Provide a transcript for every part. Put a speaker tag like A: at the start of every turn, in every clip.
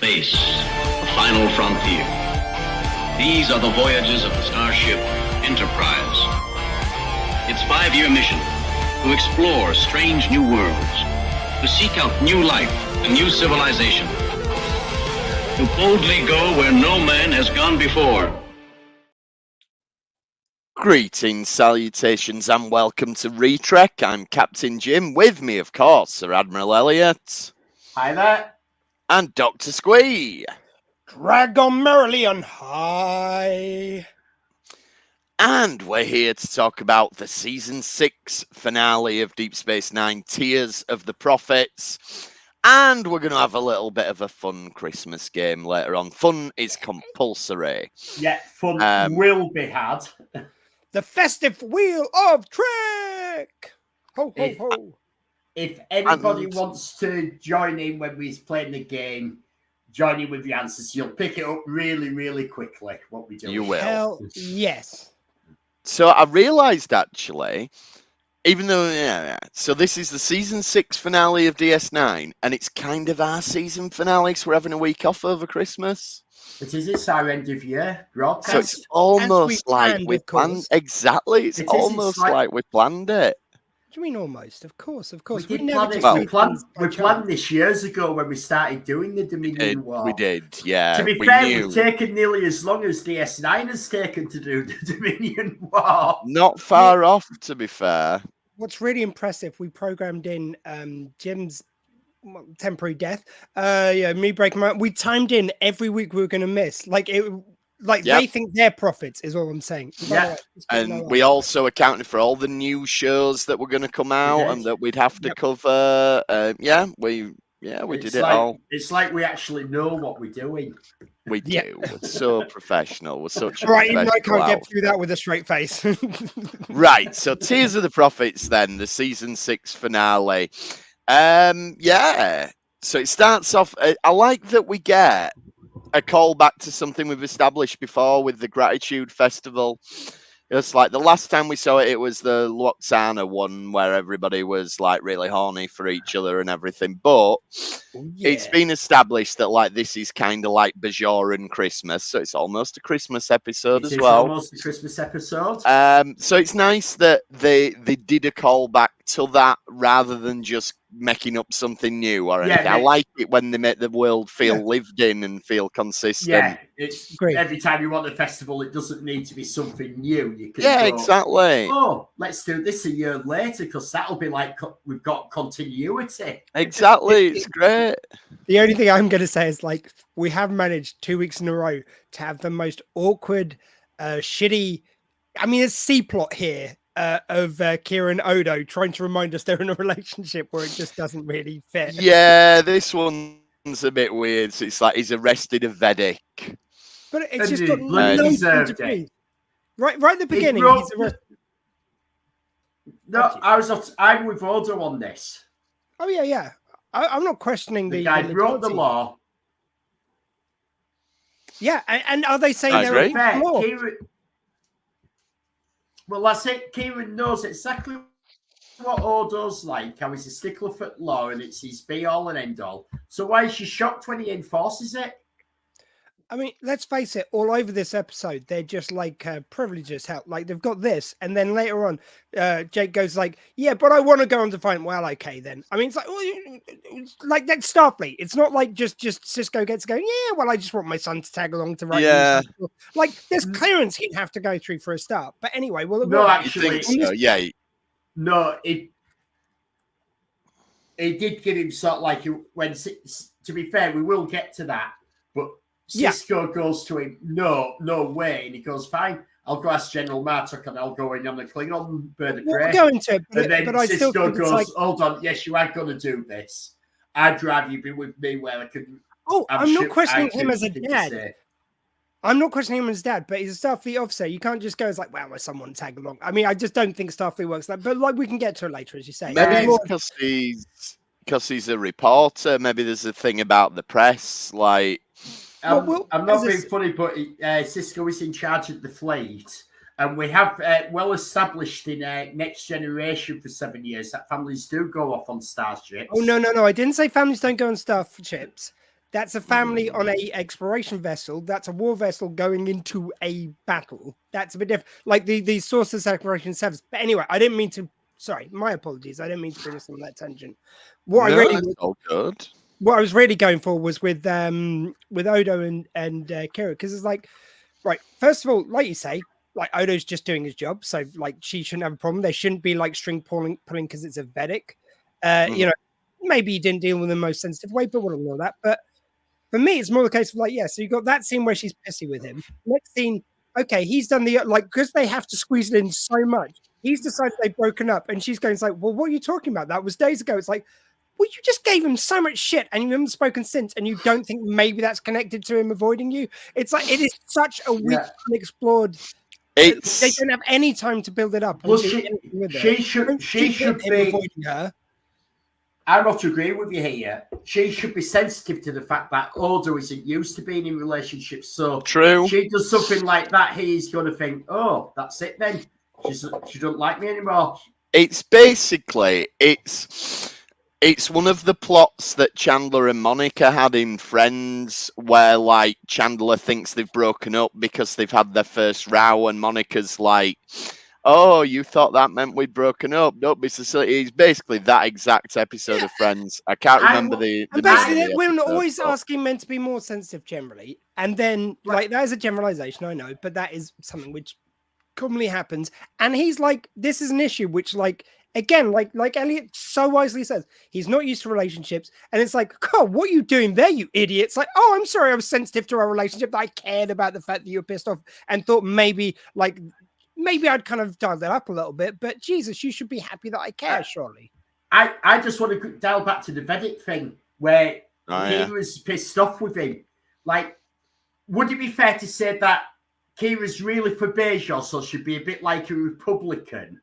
A: space, the final frontier. These are the voyages of the starship Enterprise. Its 5-year mission, to explore strange new worlds, to seek out new life and new civilization, to boldly go where no man has gone before.
B: Greetings, salutations, and welcome to Retrek. I'm Captain Jim. With me, of course, Sir Admiral Elliot.
C: Hi there.
B: And Dr. Squee.
D: Drag on merrily on high.
B: And we're here to talk about the Season 6 finale of Deep Space Nine, Tears of the Prophets. And we're going to have a little bit of a fun Christmas game later on. Fun is compulsory.
C: Yeah, fun will be had.
D: The festive wheel of Trek. Ho, ho, ho.
C: If anybody wants to join in when we're playing the game, join in with the answers. You'll pick it up really, really quickly, what we do.
B: You will.
D: Hell yes.
B: So I realised, actually, even though, so this is the Season 6 finale of DS9, and it's kind of our season finale, because we're having a week off over Christmas.
C: It's our end of year broadcast.
B: So it's almost like we planned. Exactly. It's almost like we planned it.
D: What do you mean almost? Of course.
C: We planned this years ago when we started doing the Dominion War.
B: We did, yeah.
C: To be fair, we've taken nearly as long as DS9 has taken to do the Dominion War.
B: Not far off, to be fair.
D: What's really impressive, we programmed in Jim's temporary death. Me breaking my. We timed in every week we were going to miss. They think they're prophets, is all I'm saying.
C: Yeah.
B: And we also accounted for all the new shows that were going to come out and that we'd have to cover. We did it all.
C: It's like we actually know what we're doing.
B: We do. We're so professional. We're such a
D: right.
B: professional
D: I can't get
B: outfit.
D: through that with a straight face.
B: Right. So Tears of the Prophets, then the Season 6 finale. So it starts off. I like that we get a call back to something we've established before with the Gratitude Festival. It's like the last time we saw it, it was the Luoxana one where everybody was like really horny for each other and everything. But it's been established that like this is kind of like Bajoran Christmas, so it's almost a Christmas episode as well.
C: Almost a Christmas episode.
B: So it's nice that they did a call back to that rather than just making up something new or anything. I like it when they make the world feel lived in and feel consistent.
C: Yeah, it's great. Every time you want a festival, it doesn't need to be something new. You can go,
B: exactly.
C: Oh, let's do this a year later because that'll be like we've got continuity.
B: Exactly, it's great.
D: The only thing I'm going to say is like we have managed 2 weeks in a row to have the most awkward, shitty. I mean, it's C plot here. Of Kira and Odo trying to remind us they're in a relationship where it just doesn't really fit.
B: Yeah, this one's a bit weird. So it's like he's arrested a Vedic.
D: But it's just got no degree. Right at the beginning, he's arrested.
C: No, I'm with Odo on this.
D: Oh, yeah. I'm not questioning the
C: guy broke the law.
D: Yeah, and are they saying they're a fair law?
C: Well, that's it. Kieran knows exactly what Odo's like, how he's a stickler for law and it's his be-all and end-all. So why is she shocked when he enforces it?
D: I mean, let's face it, all over this episode, they're just like privileges help. Like they've got this, and then later on, Jake goes like, yeah, but I want to go on to find, well, okay then. I mean, it's like, it's like that's Starfleet. It's not like just Cisco gets going, yeah, well, I just want my son to tag along to write.
B: Yeah.
D: Like there's clearance he'd have to go through for a start. But anyway, well,
C: no, actually,
B: so, yeah.
C: No, it did give him sort of like, when, to be fair, we will get to that, but Cisco goes to him, no way. And he goes, fine, I'll go ask General Martok and I'll go in on the Klingon bird of prey.
D: We'll go into it,
C: and then
D: I
C: Cisco
D: still
C: goes,
D: like...
C: hold on, yes, you are going to do this. I'd rather you be with me where I can...
D: I'm not questioning him as a dad. I'm not questioning him as dad, but he's a Starfleet officer. You can't just go as like, well, my son won't tag along. I mean, I just don't think Starfleet works like, but like we can get to it later, as you say.
B: Maybe it's because he's a reporter. Maybe there's a thing about the press, like...
C: I'm not being funny, but Cisco is in charge of the fleet, and we have well established in Next Generation for 7 years that families do go off on starships.
D: Oh no! I didn't say families don't go on starships. That's a family on a exploration vessel. That's a war vessel going into a battle. That's a bit different. Like the sources exploration service. But anyway, I didn't mean to. Sorry, my apologies. I didn't mean to bring us on that tangent.
B: That's all good.
D: What I was really going for was with Odo and Kira, because it's like, right. First of all, like you say, like Odo's just doing his job, so like she shouldn't have a problem. There shouldn't be like string pulling because it's a Vedic. You know, maybe he didn't deal with the most sensitive way, but we'll ignore that. But for me, it's more the case of like, yeah, so you got that scene where she's pissy with him. Next scene, okay, he's done the, like, because they have to squeeze it in so much, he's decided they've broken up, and she's going, it's like, well, what are you talking about? That was days ago. It's like, well, you just gave him so much shit, and you haven't spoken since, and you don't think maybe that's connected to him avoiding you? It's like, it is such a weak, unexplored. They don't have any time to build it up.
C: Well, she should be
D: avoiding her.
C: I'm not agreeing with you here. She should be sensitive to the fact that Odo isn't used to being in relationships. So
B: true.
C: She does something like that, he's going to think, oh, that's it then. She don't like me anymore.
B: It's basically, it's one of the plots that Chandler and Monica had in Friends, where like Chandler thinks they've broken up because they've had their first row, and Monica's like, oh, you thought that meant we'd broken up? Don't be so silly. It's basically that exact episode of Friends. I can't remember the
D: basically, women are always asking men to be more sensitive generally. And then, like, that is a generalization, I know, but that is something which commonly happens. And he's like, this is an issue which, like, again, like Elliot so wisely says, he's not used to relationships. And it's like, God, what are you doing there, you idiots? Like, oh, I'm sorry, I was sensitive to our relationship. That I cared about the fact that you were pissed off and thought maybe I'd kind of dial that up a little bit, but Jesus, you should be happy that I care, surely.
C: I just want to dial back to the Vedic thing where Kira's pissed off with him. Like, would it be fair to say that Kira's really for Bezos, so she'd be a bit like a Republican?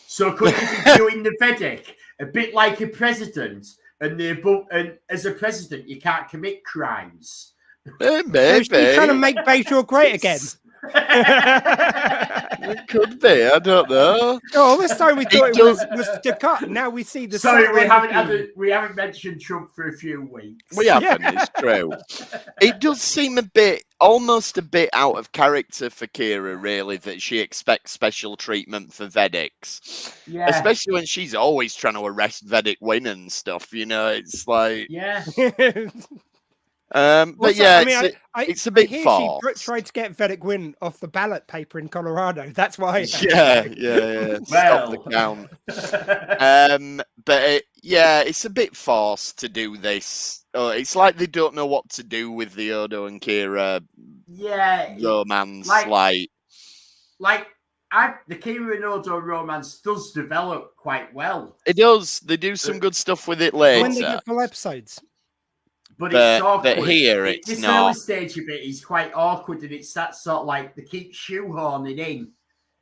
C: So could you be doing the Vedic a bit like a president, and as a president you can't commit crimes?
B: Maybe.
D: You're trying to make Bezos great again.
B: It could be. I don't know.
D: Oh, this time we thought it was Descartes. Now we see the.
C: Sorry, we haven't mentioned Trump for a few weeks.
B: We haven't. It's true. It does seem almost a bit out of character for Kira, really, that she expects special treatment for Vedics. Yeah. Especially when she's always trying to arrest Vedic women and stuff. You know, it's like.
C: Yeah.
B: But
D: also,
B: yeah,
D: I mean,
B: it's a bit far.
D: She tried to get Vedic Win off the ballot paper in Colorado. That's why.
B: Yeah. Stop the count. But it's a bit forced to do this. It's like they don't know what to do with the Odo and Kira romance. The
C: Kira and Odo romance does develop quite well.
B: It does. They do some good stuff with it later.
D: When they get full episodes.
C: But it's awkward.
B: But here it's
C: this
B: not.
C: Early stage of it is quite awkward, and it's that sort of like they keep shoehorning in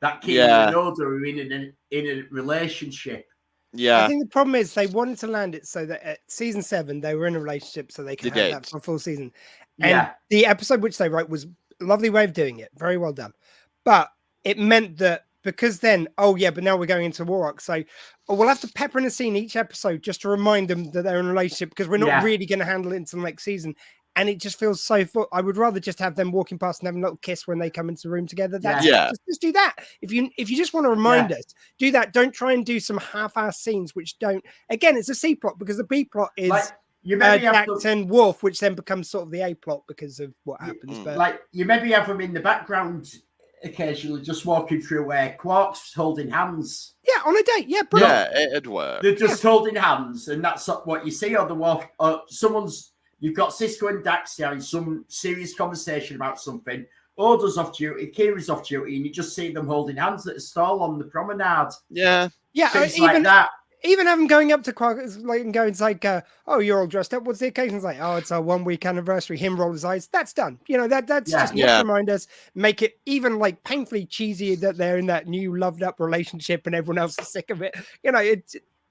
C: that Kira and Odo are in a relationship.
B: Yeah,
D: I think the problem is they wanted to land it so that at season 7 they were in a relationship, so they could have that for a full season. And the episode which they wrote was a lovely way of doing it, very well done. But it meant that because then, but now we're going into war arc, so we'll have to pepper in a scene each episode just to remind them that they're in a relationship because we're not really going to handle it until next season. And it just feels so full. I would rather just have them walking past and having a little kiss when they come into the room together. Just do that. If you just want to remind us, do that. Don't try and do some half-assed scenes which don't. Again, it's a C plot because the B plot is Dax and Worf, which then becomes sort of the A plot because of what happens. But
C: like you maybe have them in the background occasionally, just walking through where Quark's holding hands.
D: Yeah, on a date. Yeah, brilliant.
B: Yeah, it'd work.
C: They're just holding hands, and that's what you see on the wall. You've got Cisco and Dax having some serious conversation about something. Odo's off duty, Kira's off duty, and you just see them holding hands at a stall on the promenade.
B: Yeah.
C: Things like that.
D: Even having going up to Quark and going, it's like, oh, you're all dressed up. What's the occasion? It's like, oh, it's our 1 week anniversary. Him roll his eyes. That's done. You know, that's just to remind us, make it even like painfully cheesy that they're in that new loved up relationship and everyone else is sick of it. You know,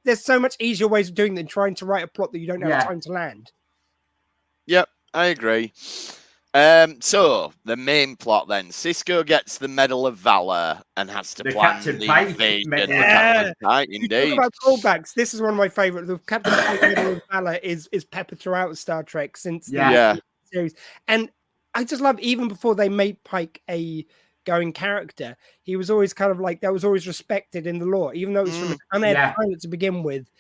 D: there's so much easier ways of doing it than trying to write a plot that you don't have time to land.
B: Yep, I agree. So the main plot then: Cisco gets the Medal of Valor and has to
C: The
B: plan
C: Captain
B: the
C: Pike
B: invasion.
C: Medal
B: The
C: of
B: Captain Pike,
D: You talk
B: indeed.
D: about callbacks. This is one of my favorite. The Captain Pike Medal of Valor is peppered throughout Star Trek since the
B: Yeah.
D: series, and I just love even before they made Pike a going character, he was always kind of like that was always respected in the lore, even though it was from an unaired pilot to begin with.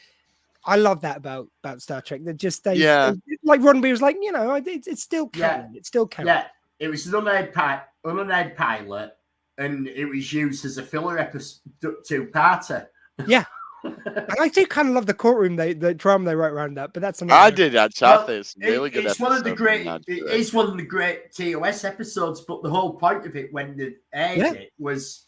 D: I love that about Star Trek. That just like Roddenberry was like, it's still canon. It's still canon.
C: Yeah, it was an unaired pilot, and it was used as a filler episode, two-parter.
D: Yeah. And I do kind of love the courtroom, the drama they wrote around that, but that's another.
B: I did actually. I think it's really good.
C: It's one of the great. It is one of the great TOS episodes, but the whole point of it when they aired it was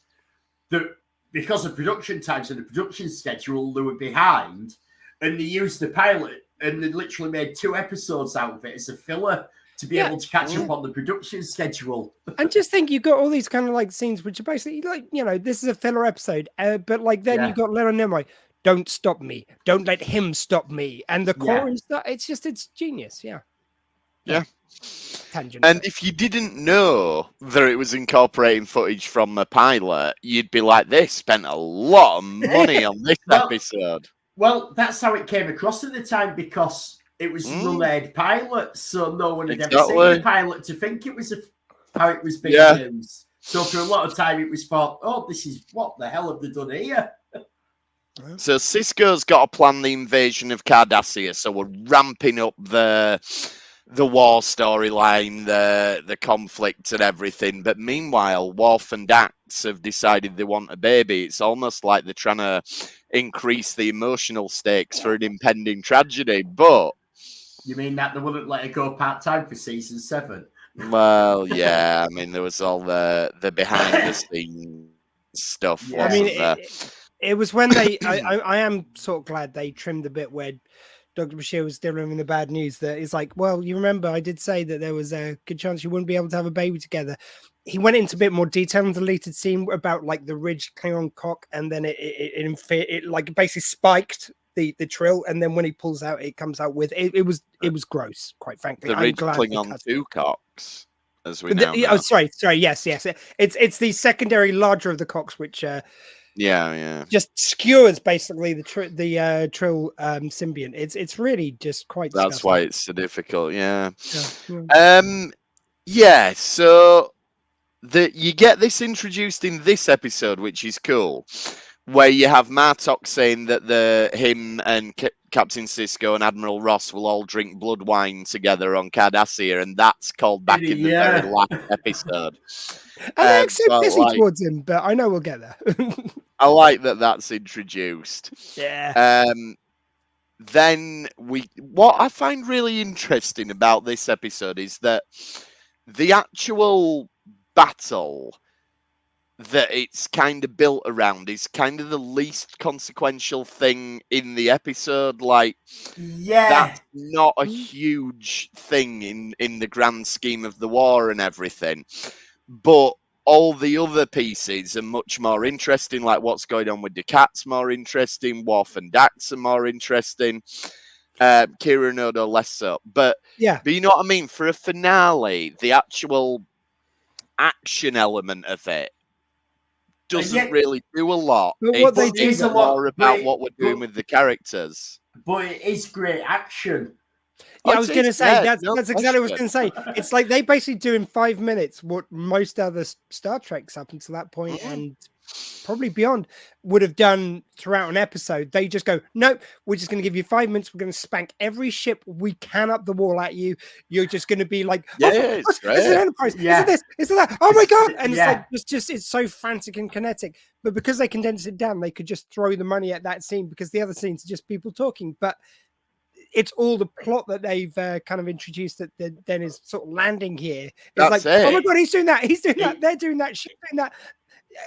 C: that because of production times and the production schedule, they were behind, and they used the pilot and they literally made 2 episodes out of it as a filler to be able to catch up on the production schedule.
D: And just think, you've got all these kind of like scenes which are basically like, this is a filler episode, but like then you've got Leonard Nimoy. Don't stop me. Don't let him stop me. And the core and stuff, it's genius. Yeah. Tangent.
B: And if you didn't know that it was incorporating footage from a pilot, you'd be like, they spent a lot of money on this episode.
C: Well, that's how it came across at the time because it was an unaired pilot. So no one had ever seen the pilot to think it was how it was being used. So for a lot of time, it was thought, this is what the hell have they done here?
B: So Cisco's got to plan the invasion of Cardassia, so we're ramping up the war storyline, the conflict and everything. But meanwhile, Worf and Dax have decided they want a baby. It's almost like they're trying to increase the emotional stakes for an impending tragedy. But
C: you mean that they wouldn't let it go part-time for season 7?
B: Well, yeah. I mean, there was all the behind-the-scenes stuff, wasn't there?
D: It was when they. I am sort of glad they trimmed the bit where Dr. Bashir was delivering the bad news. That it's like, well, you remember I did say that there was a good chance you wouldn't be able to have a baby together. He went into a bit more detail in the deleted scene about like the ridged Klingon cock, and then it like basically spiked the trill, and then when he pulls out, it comes out with it was gross, quite frankly.
B: The ridged Klingon 2 cocks, as we know.
D: Oh, sorry, yes. It's the secondary larger of the cocks, which. Just skewers basically the trill symbiont. It's really just quite.
B: That's
D: disgusting.
B: why it's so difficult. So you get this introduced in this episode, which is cool, where you have Martok saying that him and Captain Cisco and Admiral Ross will all drink blood wine together on Cardassia, and that's called back in the very last episode.
D: And I accept pissy towards him, but I know we'll get there.
B: I like that that's introduced.
D: Yeah.
B: Then what I find really interesting about this episode is that the actual battle that it's kind of built around is kind of the least consequential thing in the episode. Like, that's not a huge thing in the grand scheme of the war and everything. But all the other pieces are much more interesting, like what's going on with Ducat's more interesting, Worf and Dax are more interesting, Kira and Odo less so. But you know what I mean? For a finale, the actual action element of it doesn't really do a lot. It's more about what we're doing with the characters.
C: But it is great action.
D: Yeah, I was going to say that's exactly what I was going to say. It's like they basically do in 5 minutes what most other Star Treks up until that point and probably beyond would have done throughout an episode. They just go, nope, we're just going to give you 5 minutes. We're going to spank every ship we can up the wall at you. You're just going to be like, it's an Enterprise. Is it this? Is it that? Oh my God. And it's so frantic and kinetic. But because they condensed it down, they could just throw the money at that scene because the other scenes are just people talking. But it's all the plot that they've kind of introduced that then is sort of landing here. It's oh my God, he's doing that. He's doing that. They're doing that. She's doing that.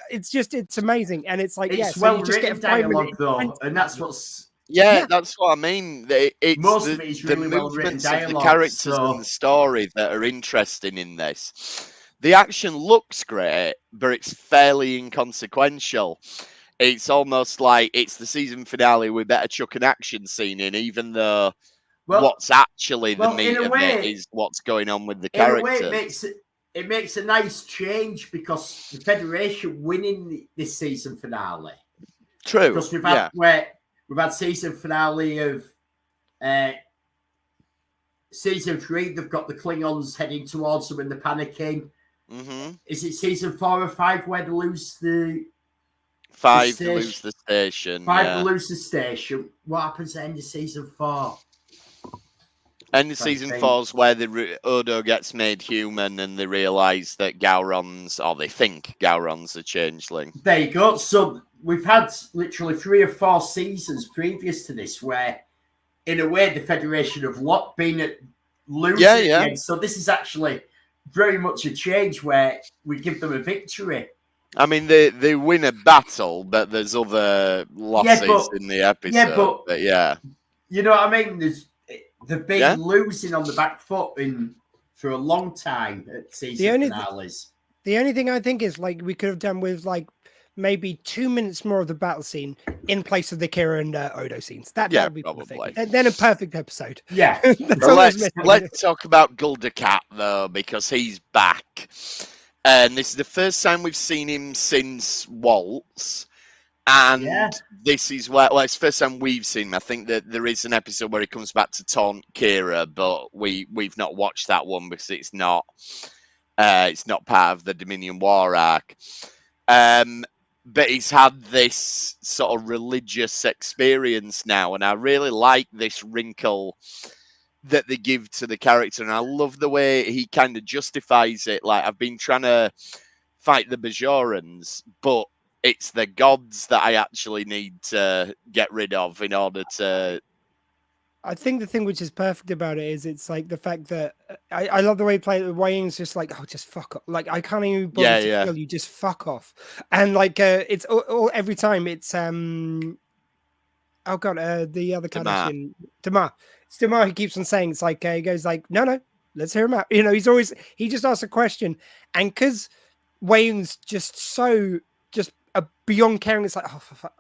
D: It's amazing. And it's like,
C: it's well written dialogue though. And that's what's...
B: that's what I mean.
C: Most of it is really well written dialogue.
B: The characters and the story that are interesting in this. The action looks great, but it's fairly inconsequential. It's almost like it's the season finale. We better chuck an action scene in, even though what's actually the
C: well,
B: meat
C: in a
B: of
C: way-
B: it is what's going on with the
C: In a
B: characters.
C: way, it makes a nice change because the Federation winning this season finale.
B: True.
C: Because we've had season finale of season 3. They've got the Klingons heading towards them and they're panicking.
B: Mm-hmm.
C: Is it season 4 or 5 where they lose the
B: 5 to lose the station?
C: 5 to lose the station. What happens at the end of season 4?
B: And the season 4's where Odo gets made human and they realise that they think Gowron's a changeling.
C: There you go. So we've had literally 3 or 4 seasons previous to this where, in a way, the Federation have been at losing at the end. So this is actually very much a change where we give them a victory.
B: I mean, they win a battle, but there's other losses in the episode.
C: But
B: yeah.
C: You know what I mean? They've been losing on the back foot for a long time at season finales.
D: The only thing I think is like we could have done with like maybe 2 minutes more of the battle scene in place of the Kira and Odo scenes. That would be
B: probably.
D: perfect. Then a perfect episode.
C: Yeah.
B: Let's talk about Guldakat though, because he's back. And this is the first time we've seen him since Waltz. And this is it's the first time we've seen him. I think that there is an episode where he comes back to taunt Kira, but we've not watched that one because it's not part of the Dominion War arc. But he's had this sort of religious experience now, and I really like this wrinkle that they give to the character, and I love the way he kind of justifies it. Like, I've been trying to fight the Bajorans, but it's the gods that I actually need to get rid of in order to...
D: I think the thing which is perfect about it is it's like the fact that I love the way he played it. Wayne's just like, oh, just fuck off. Like, I can't even bother to kill you, just fuck off. And like, it's all every time it's the other Kardashian, Damar. It's Damar who keeps on saying, it's like, he goes like, no, let's hear him out. You know, he just asks a question. And because Wayne's just so beyond caring, it's like,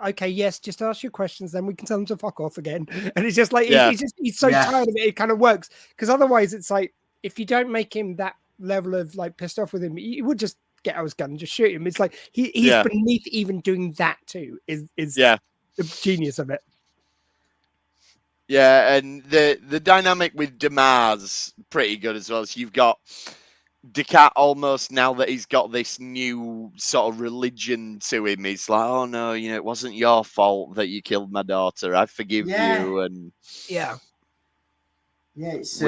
D: okay, yes, just ask your questions, then we can tell them to fuck off again. And it's just like he's so tired of it. It kind of works because otherwise, it's like if you don't make him that level of like pissed off with him, he would just get out his gun and just shoot him. It's like he's beneath even doing that too. Is the genius of it.
B: Yeah, and the dynamic with Damar's pretty good as well. So you've got Dukat almost, now that he's got this new sort of religion to him, he's like, oh no, it wasn't your fault that you killed my daughter. I forgive you. And
C: it's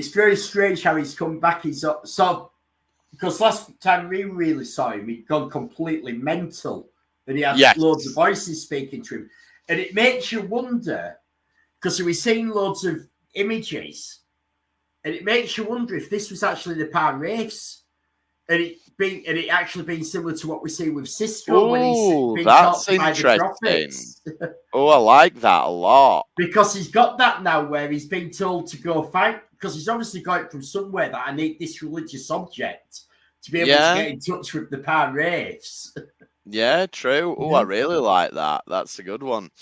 C: very strange how he's come back. Because last time we really saw him, he'd gone completely mental, and he had loads of voices speaking to him, and it makes you wonder because we've seen loads of images. And it makes you wonder if this was actually the Pan Wraiths, and it actually being similar to what we see with Cisco when he's being taught by the prophets.
B: I like that a lot.
C: Because he's got that now where he's being told to go fight, because he's obviously got it from somewhere that I need this religious object to be able to get in touch with the Pan Wraiths.
B: Yeah, true. I really like that. That's a good one.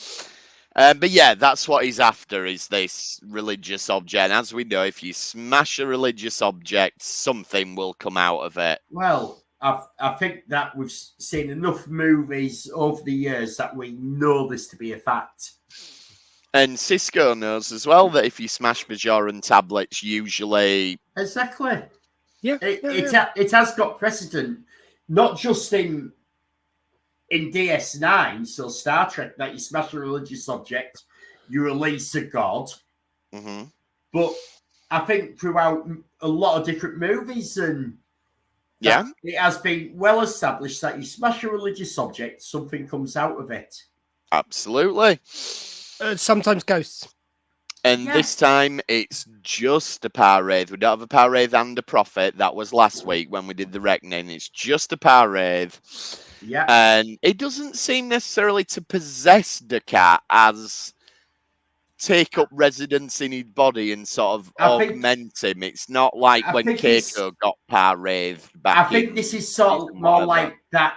B: But yeah, that's what he's after, is this religious object. And as we know, if you smash a religious object, something will come out of it.
C: Well, I think that we've seen enough movies over the years that we know this to be a fact.
B: And Cisco knows as well that if you smash Bajoran tablets, usually...
C: Exactly.
D: Yeah.
C: It has got precedent, not just in DS9, so Star Trek, that you smash a religious object, you release a god.
B: Mm-hmm.
C: But I think throughout a lot of different movies, and it has been well established that you smash a religious object, something comes out of it.
B: Absolutely.
D: Sometimes ghosts.
B: And this time, it's just a power wraith. We don't have a power wraith and a prophet. That was last week when we did the reckoning. It's just a power wraith.
C: Yeah.
B: And it doesn't seem necessarily to possess Dukat as take up residence in his body and sort of augment him. It's not like when Keiko got power wraith back.
C: I think this is sort of more like that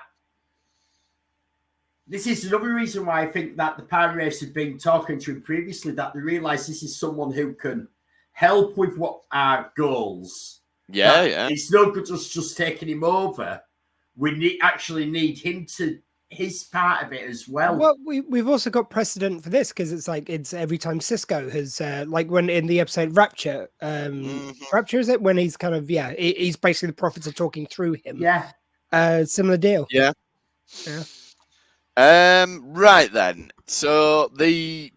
C: this is another reason why I think that the Pirate Race had been talking to him previously, that they realise this is someone who can help with what our goals.
B: Yeah, yeah.
C: It's no good just taking him over. We actually need him to his part of it as well.
D: Well, we've also got precedent for this because it's every time Cisco has like when in the episode Rapture, Rapture is it when he's kind of he's basically the prophets are talking through him.
C: Yeah,
D: similar deal.
B: Yeah. Right then. So the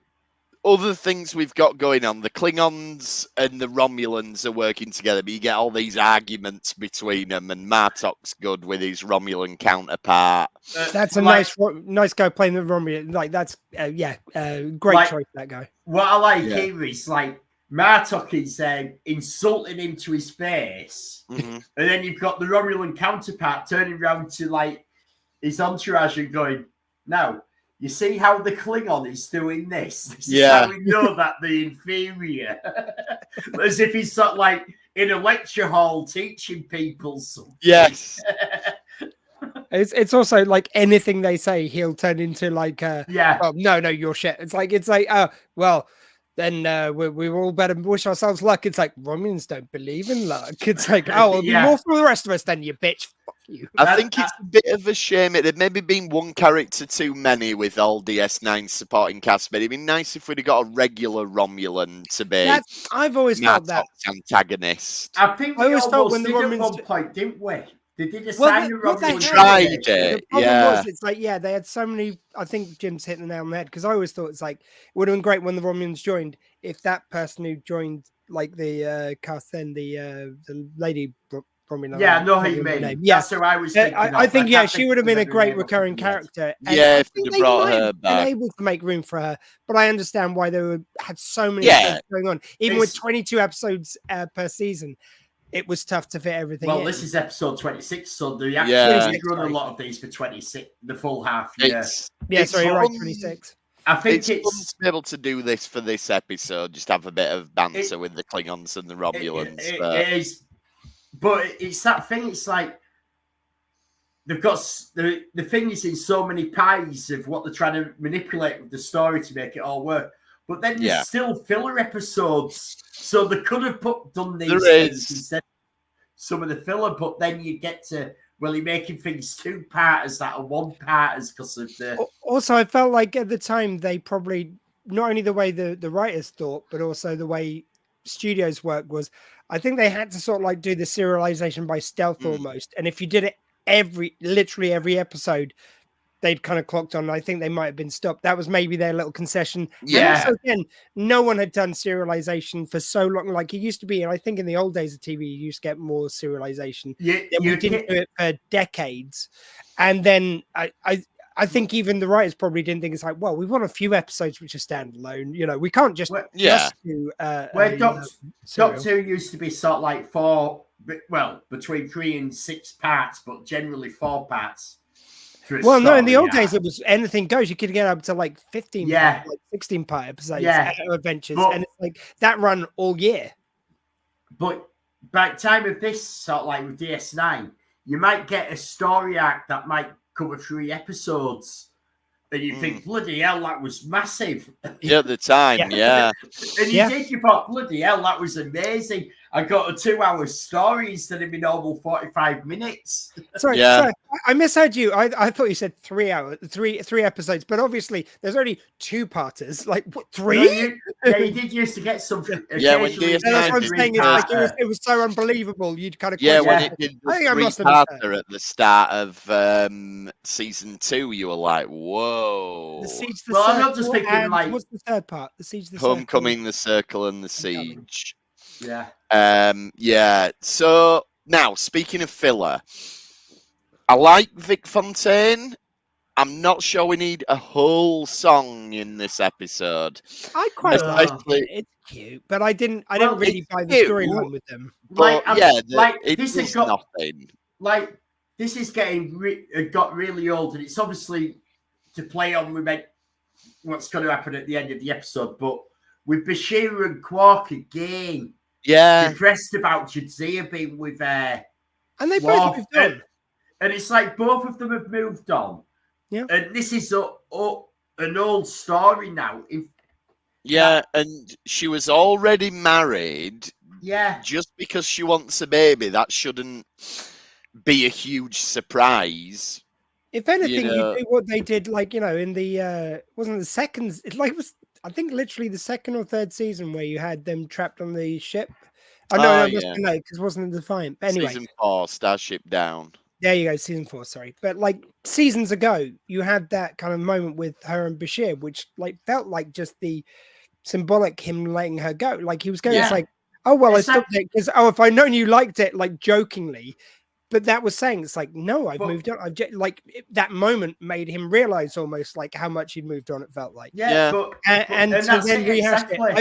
B: other things we've got going on, the Klingons and the Romulans are working together, but you get all these arguments between them, and Martok's good with his Romulan counterpart.
D: That's a nice guy playing the Romulan. Like that's great choice, that guy.
C: What I like here is like Martok is insulting him to his face, and then you've got the Romulan counterpart turning around to like his entourage and going, "Now, you see how the Klingon is doing this? This is how we know that the inferior." As if he's sort of like in a lecture hall teaching people something.
B: Yes.
D: It's also like anything they say, he'll turn into like, well, no, you're shit. It's like, well, then we all better wish ourselves luck. It's like, Romulans don't believe in luck. It's like, it'll be more for the rest of us than you, bitch. Fuck you.
B: I think it's a bit of a shame. It had maybe been one character too many with all DS9 supporting cast, but it'd be nice if we'd have got a regular Romulan to be.
D: I've always felt that
C: I
B: antagonist.
C: think we almost did at one point, didn't we? They did assign the Romulan.
B: Tried it.
D: The problem was, it's like, they had so many. I think Jim's hitting the nail on the head because I always thought it's like it would have been great when the Romulans joined. If that person who joined, like the cast, then the lady Romulan.
C: Yeah, I know who you mean. Yeah, that's who I was thinking.
D: I think she would have been a great recurring character. And
B: if they brought her back,
D: been able to make room for her. But I understand why they had so many things going on, even with 22 episodes per season. It was tough to fit everything in.
C: Well, this is episode 26, so they actually run a lot of these for 26, the full half year.
D: Sorry, you're right, 26.
C: I think
B: it's fun to be able to do this for this episode, just have a bit of banter with the Klingons and the Romulans.
C: It is, but it's that thing, it's like, they've got, the thing is in so many pies of what they're trying to manipulate with the story to make it all work. But then there's still filler episodes, so they could have done these things instead of some of the filler. But then you get to you're making things two-parters that are one-parters because of the.
D: Also, I felt like at the time they probably not only the way the writers thought, but also the way studios work was. I think they had to sort of like do the serialization by stealth almost, and if you did it literally every episode. They'd kind of clocked on. I think they might have been stopped. That was maybe their little concession.
C: Yeah.
D: And also, again, no one had done serialization for so long. Like it used to be, and I think in the old days of TV, you used to get more serialization. We didn't do it for decades. And then I think even the writers probably didn't think it's like, well, we want a few episodes which are standalone. You know, we can't just do.
C: Where Doctor Who used to be sort of like between 3 and 6 parts, but generally 4 parts.
D: Well, no, in the old days, it was anything goes. You could get up to like 15, 16 part episodes, adventures, and it's like that run all year.
C: But by the time of this, sort of like with DS9, you might get a story arc that might cover 3 episodes. And you think, bloody hell, that was massive.
B: Yeah, at the time, And
C: you thought, bloody hell, that was amazing. I got a 2-hour story instead of my normal 45 minutes.
D: Sorry, I misheard you. I thought you said 3 hours, three episodes, but obviously there's only 2-parters. Like what, 3?
C: No, you did used to get something.
B: Yeah, when
D: that's what I'm saying. It was so unbelievable. You'd kind of
B: when it did the 3-parter at the start of season 2, you were like, whoa.
D: The Siege,
C: I'm not just thinking like
D: what's the third part? The Siege, the
B: Homecoming, the Circle, and the Siege.
C: Yeah.
B: So now, speaking of filler, I like Vic Fontaine. I'm not sure we need a whole song in this episode.
D: I quite like it. It's cute, but I didn't really buy the storyline with them.
B: But this has got nothing.
C: Like this is got really old, and it's obviously to play on with what's going to happen at the end of the episode. But with Bashir and Quark again.
B: Yeah,
C: depressed about Jadzia being with
D: and they both moved on.
C: And it's like both of them have moved on. And this is an old story now.
B: And she was already married.
C: Yeah.
B: Just because she wants a baby, that shouldn't be a huge surprise.
D: If anything, you do what they did, like, in the wasn't the second, it was I think literally the second or third season where you had them trapped on the ship. Oh no, because it wasn't in Defiant. But anyway,
B: season 4, Starship Down.
D: There you go, season 4. Sorry, but like seasons ago, you had that kind of moment with her and Bashir, which like felt like just the symbolic him letting her go. Like he was going, it's like, oh well, I stopped it because if I'd known you liked it, like jokingly. But that was saying, it's like, no, I've moved on. That moment made him realize almost like how much he'd moved on. It felt like, and so then rehashed it. I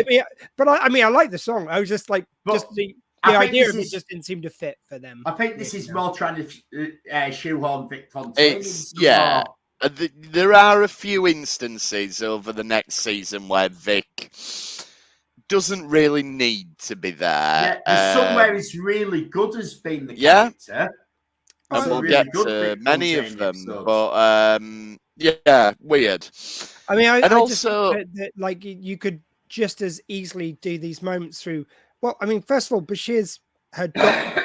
D: like the song. I was just like, the idea of it just didn't seem to fit for them.
C: I think this is more trying to shoehorn Vic Fontaine.
B: There are a few instances over the next season where Vic doesn't really need to be there.
C: Somewhere he's really good has been the character.
B: And we'll get to many of them, but weird.
D: I mean, I just think that, like, you could just as easily do these moments through. Well, I mean, first of all, Bashir's her doctor.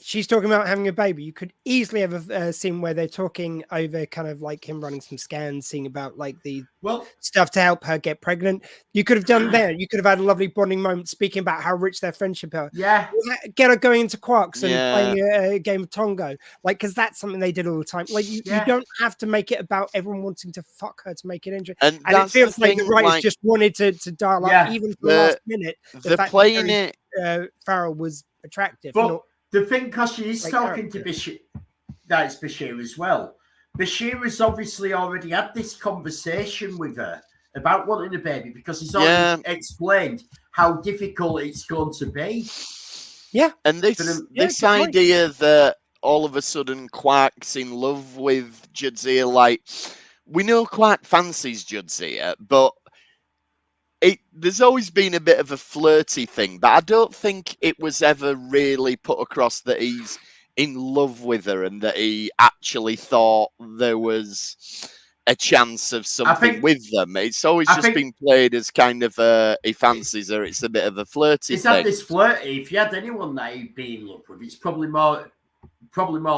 D: She's talking about having a baby. You could easily have a scene where they're talking over kind of like him running some scans, seeing about like the stuff to help her get pregnant. You could have done there. You could have had a lovely bonding moment speaking about how rich their friendship are.
C: Yeah.
D: Get her going into Quarks and playing a game of Tongo. Like, because that's something they did all the time. Like, you don't have to make it about everyone wanting to fuck her to make it interesting. And it feels like the writers just wanted to dial up even for the last minute. Farrell was attractive.
C: The thing, because she is talking to Bashir, that's Bashir as well. Bashir has obviously already had this conversation with her about wanting a baby because he's already explained how difficult it's going to be.
B: Yeah. And this idea that all of a sudden Quark's in love with Jadzia, like, we know Quark fancies Jadzia, but there's always been a bit of a flirty thing, but I don't think it was ever really put across that he's in love with her and that he actually thought there was a chance of something with them. It's always been played as kind of he fancies her. It's a bit of a flirty thing.
C: It's this flirty. If you had anyone that he'd be in love with, it's probably more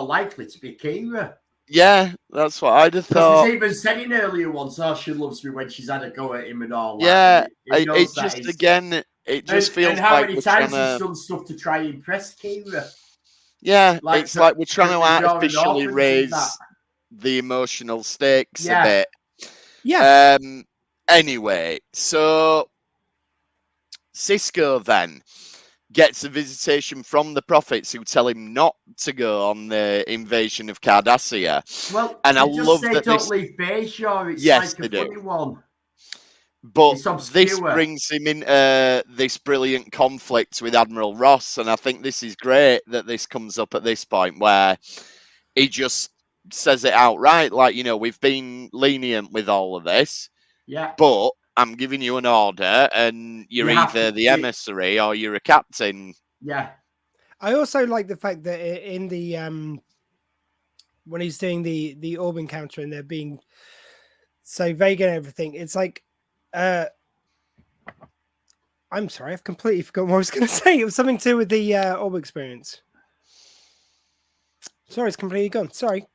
C: likely to be Kira.
B: Yeah, that's what I'd have thought.
C: He's even said in earlier ones, she loves me when she's had a go at him and all that.
B: Yeah, it just feels
C: and how
B: like
C: many times he's done stuff to try and impress Kira.
B: Yeah, it's like we're trying to artificially raise the emotional stakes a bit.
D: Yeah.
B: Anyway, so Sisko then gets a visitation from the prophets who tell him not to go on the invasion of Cardassia.
C: Well,
B: and I love that
C: don't leave Bajor. It's like a funny one.
B: But this brings him into this brilliant conflict with Admiral Ross, and I think this is great that this comes up at this point where he just says it outright, like, we've been lenient with all of this, but I'm giving you an order, and you're either the emissary or you're a captain.
C: Yeah.
D: I also like the fact that in the when he's doing the orb encounter and they're being so vague and everything, it's like, I'm sorry, I've completely forgotten what I was going to say. It was something to do with the orb experience. Sorry, it's completely gone. Sorry. It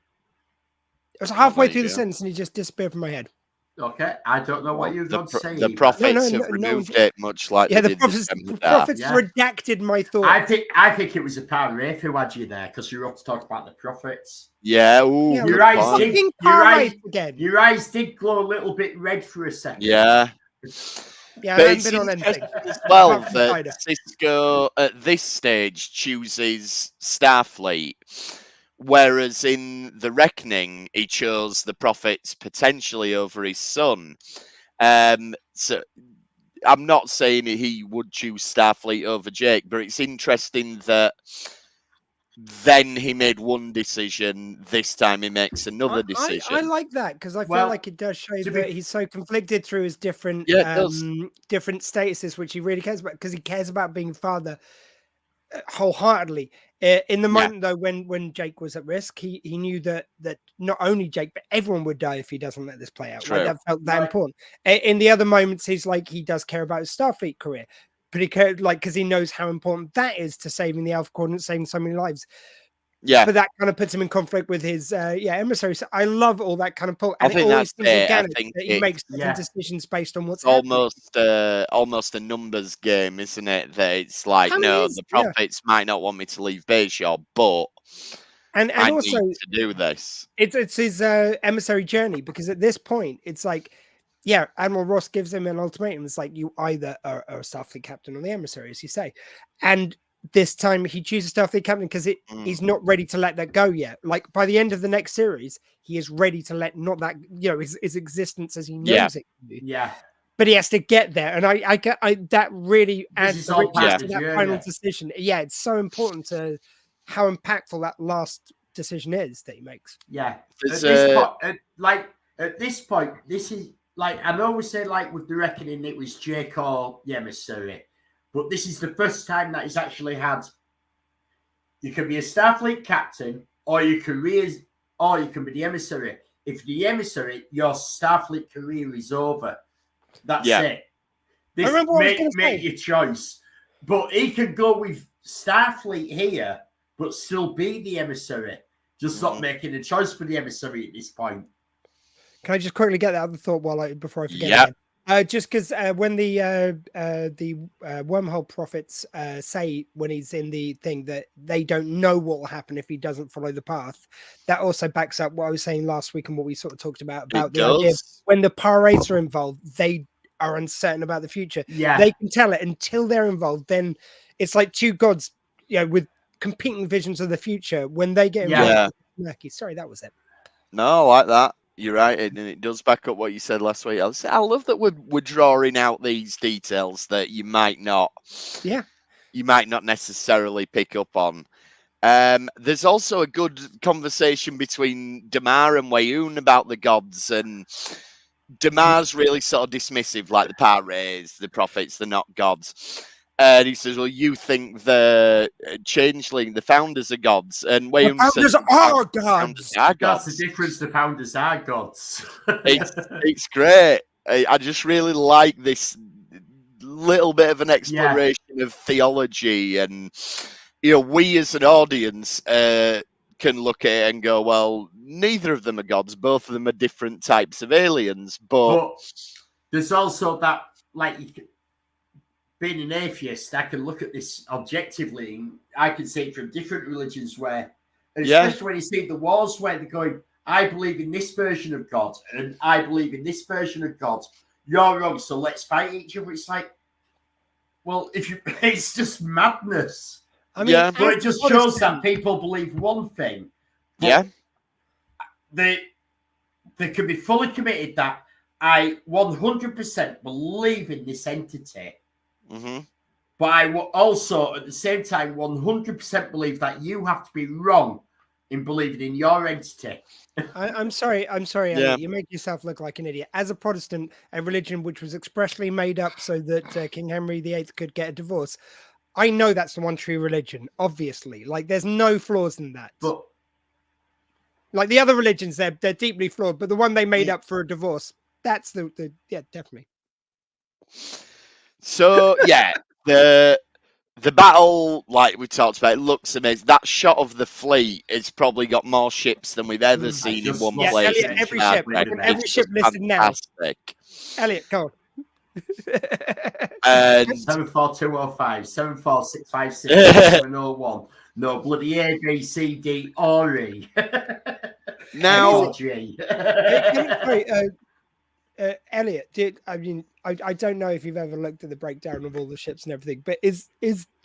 D: was halfway through the sentence and it just disappeared from my head.
C: Okay, I don't know what you're going to say.
B: The prophets have removed it, much like
D: the prophets redacted my thoughts.
C: I think it was a power Rafe who had you there because you were up to talk about the prophets.
B: Yeah,
C: your eyes did glow a little bit red for a second.
B: Yeah.
D: Yeah,
B: but it's interesting as well that Sisko at this stage chooses Starfleet. Whereas in The Reckoning, he chose the prophets potentially over his son. So I'm not saying he would choose Starfleet over Jake, but it's interesting that then he made one decision, this time he makes another decision.
D: I like that because I feel like it does show that he's so conflicted through his different different statuses, which he really cares about, because he cares about being father wholeheartedly. In the moment though, when Jake was at risk, he knew that not only Jake but everyone would die if he doesn't let this play out.
B: True.
D: Like that felt that important. In the other moments, he's like he does care about his Starfleet career, but he cared like because he knows how important that is to saving the Alpha Coordinate, saving so many lives.
B: Yeah,
D: but that kind of puts him in conflict with his emissaries. So I love all that kind of pull, and
B: I think
D: it always
B: that's
D: seems
B: it.
D: organic
B: I think
D: that he makes decisions based on what's
B: almost a numbers game, isn't it? That it's like, no, the prophets might not want me to leave Bayshore, but
D: and
B: I
D: also
B: need to do this.
D: It's his emissary journey, because at this point it's like, yeah, Admiral Ross gives him an ultimatum. It's like, you either are a Starfleet captain or the emissary, as you say, and this time he chooses Starfleet captain because he's not ready to let that go yet. Like by the end of the next series, he is ready to let not that, you know, his existence as he knows it.
C: Yeah.
D: But he has to get there, and I that really adds to that final decision. Yeah, it's so important to how impactful that last decision is that he makes.
C: Yeah, at this point, this is like, I know we say like with the Reckoning, it was Jake or the emissary. But this is the first time that he's actually had. You can be a Starfleet captain, or you can be the emissary. If the emissary, your Starfleet career is over. That's it. Make your choice. But he can go with Starfleet here, but still be the emissary. Just not making a choice for the emissary at this point.
D: Can I just quickly get that other thought before I forget? Yeah. Just because when the wormhole prophets say when he's in the thing that they don't know what will happen if he doesn't follow the path, that also backs up what I was saying last week and what we sort of talked about the idea of when the Pirates are involved, they are uncertain about the future.
C: Yeah,
D: they can tell it until they're involved. Then it's like two gods, you know, with competing visions of the future. When they get involved, murky. Sorry, that was it.
B: No, I like that. You're right, and it does back up what you said last week. I love that we're drawing out these details that you might not necessarily pick up on. There's also a good conversation between Damar and Wayoon about the gods, and Damar's really sort of dismissive, like the Pirates, the prophets, they're not gods. And he says, well, you think the changeling, the founders are gods. And Wayoon says,
D: the founders are gods.
C: That's the difference. The founders are gods.
B: It's great. I just really like this little bit of an exploration of theology. And, you know, we as an audience can look at it and go, well, neither of them are gods. Both of them are different types of aliens. But
C: there's also that, like, being an atheist, I can look at this objectively, and I can see it from different religions where, especially when you see the wars where they're going, I believe in this version of God, and I believe in this version of God. You're wrong, so let's fight each other. It's like, well, it's just madness.
D: I mean,
C: but it just shows that people believe one thing. They can be fully committed that I 100% believe in this entity.
B: Mm-hmm.
C: But I will also, at the same time, 100% believe that you have to be wrong in believing in your entity.
D: I'm sorry, Elliot. You make yourself look like an idiot. As a Protestant, a religion which was expressly made up so that King Henry VIII could get a divorce, I know that's the one true religion, obviously. Like, there's no flaws in that.
C: But
D: like the other religions, they're deeply flawed, but the one they made up for a divorce, that's the definitely.
B: So the battle, like we talked about, it looks amazing. That shot of the fleet, it's probably got more ships than we've ever seen in one place.
D: Elliot, every ship listed now. Elliot, go on.
B: And
C: 74205, 74656, 701. No bloody A, B, C, D, or E.
B: Now,
D: Elliot, I don't know if you've ever looked at the breakdown of all the ships and everything, but is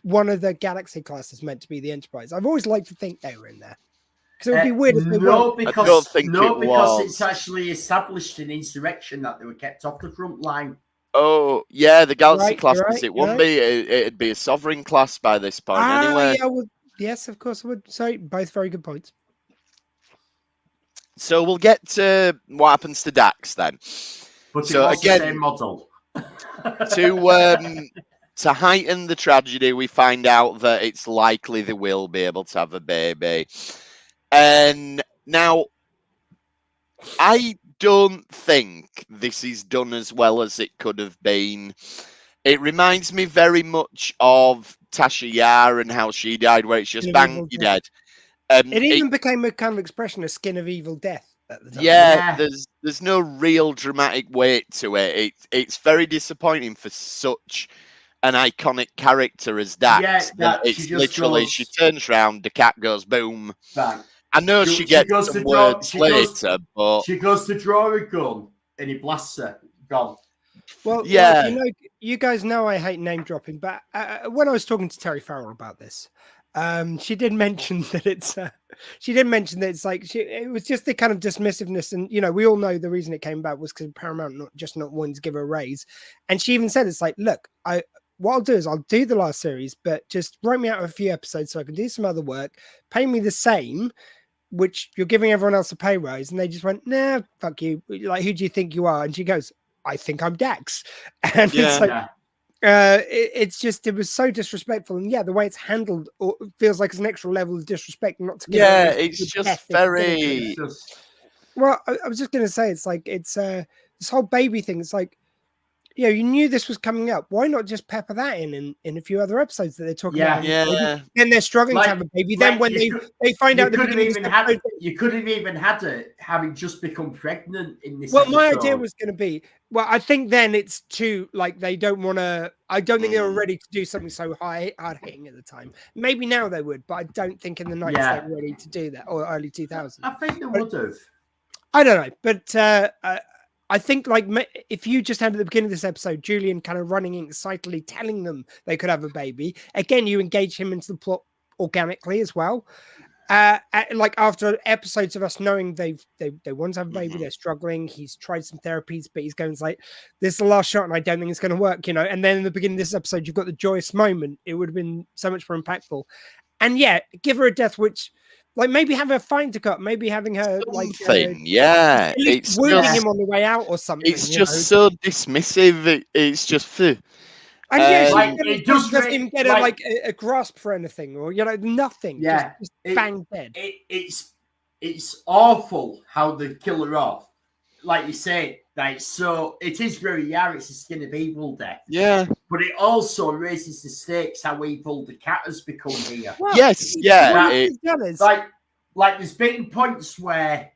D: one of the Galaxy classes meant to be the Enterprise? I've always liked to think they were in there. Because it would be weird if they weren't.
C: Because it's actually established in Insurrection that they were kept off the front line.
B: Oh, yeah, the Galaxy class, it wouldn't be. It'd be a Sovereign class by this point anyway.
D: Yeah, yes, of course I would. Sorry, both very good points.
B: So we'll get to what happens to Dax then.
C: But so again, the same model.
B: to heighten the tragedy, we find out that it's likely they will be able to have a baby. And now, I don't think this is done as well as it could have been. It reminds me very much of Tasha Yar and how she died, where it's just
D: Skin of
B: bang,
D: Evil
B: you're
D: Death.
B: dead.
D: It even became a kind of expression of skin of evil death at the time.
B: Yeah, there's no real dramatic weight to it. It's very disappointing for such an iconic character as Dax.
C: Yeah,
B: that
C: she
B: it's
C: just
B: literally
C: goes-
B: she turns round, the cat goes boom.
C: Bang.
B: I know she gets
C: goes
B: some
C: to draw-
B: words
C: she goes-
B: later, but
C: She goes to draw a gun and he blasts her. Gone.
D: Well,
B: yeah.
D: you guys know I hate name dropping, but when I was talking to Terry Farrell about this, she did mention that it's like it was just the kind of dismissiveness, and we all know the reason it came about was because Paramount not wanting to give her a raise, and she even said it's like, look, what I'll do is I'll do the last series, but just write me out a few episodes so I can do some other work, pay me the same, which you're giving everyone else a pay rise, and they just went, nah, fuck you, like who do you think you are? And she goes, I think I'm Dax. And it's like, it's just, it was so disrespectful. And yeah, the way it's handled feels like it's an extra level of disrespect not to give
B: yeah, it's just very.
D: Well, I was just going to say, it's like, it's this whole baby thing. It's like, you knew this was coming up. Why not just pepper that in a few other episodes that they're talking about?
B: Yeah.
D: Then they're struggling to have a baby. Then when they find out
C: you could have even had her having just become pregnant in this.
D: Well,
C: episode.
D: my idea was going to be, I think then it's too, like, they don't want to, I don't think they were ready to do something so hard hitting at the time. Maybe now they would, but I don't think in the 90s they were ready to do that, or early 2000s.
C: I think they would have.
D: I don't know, but I think, like, if you just had at the beginning of this episode, Julian kind of running excitedly telling them they could have a baby, again, you engage him into the plot organically as well. Like after episodes of us knowing they want to have a baby, they're struggling. He's tried some therapies, but he's going like, this is the last shot, and I don't think it's going to work, And then in the beginning of this episode, you've got the joyous moment. It would have been so much more impactful. And yeah, give her a death, which, like, maybe have her find to cut, maybe having her
B: something, it's
D: wounding
B: just,
D: him on the way out or something.
B: It's just so dismissive. It's just.
D: And yeah,
C: it
D: doesn't even get a grasp for anything, or nothing.
C: Yeah,
D: just bang dead.
C: It's awful how they kill her off. Like you say, so it is very it's a skin of evil death.
B: Yeah,
C: but it also raises the stakes how evil the cat has become here.
B: Well, yes, yeah.
C: Like there's been points where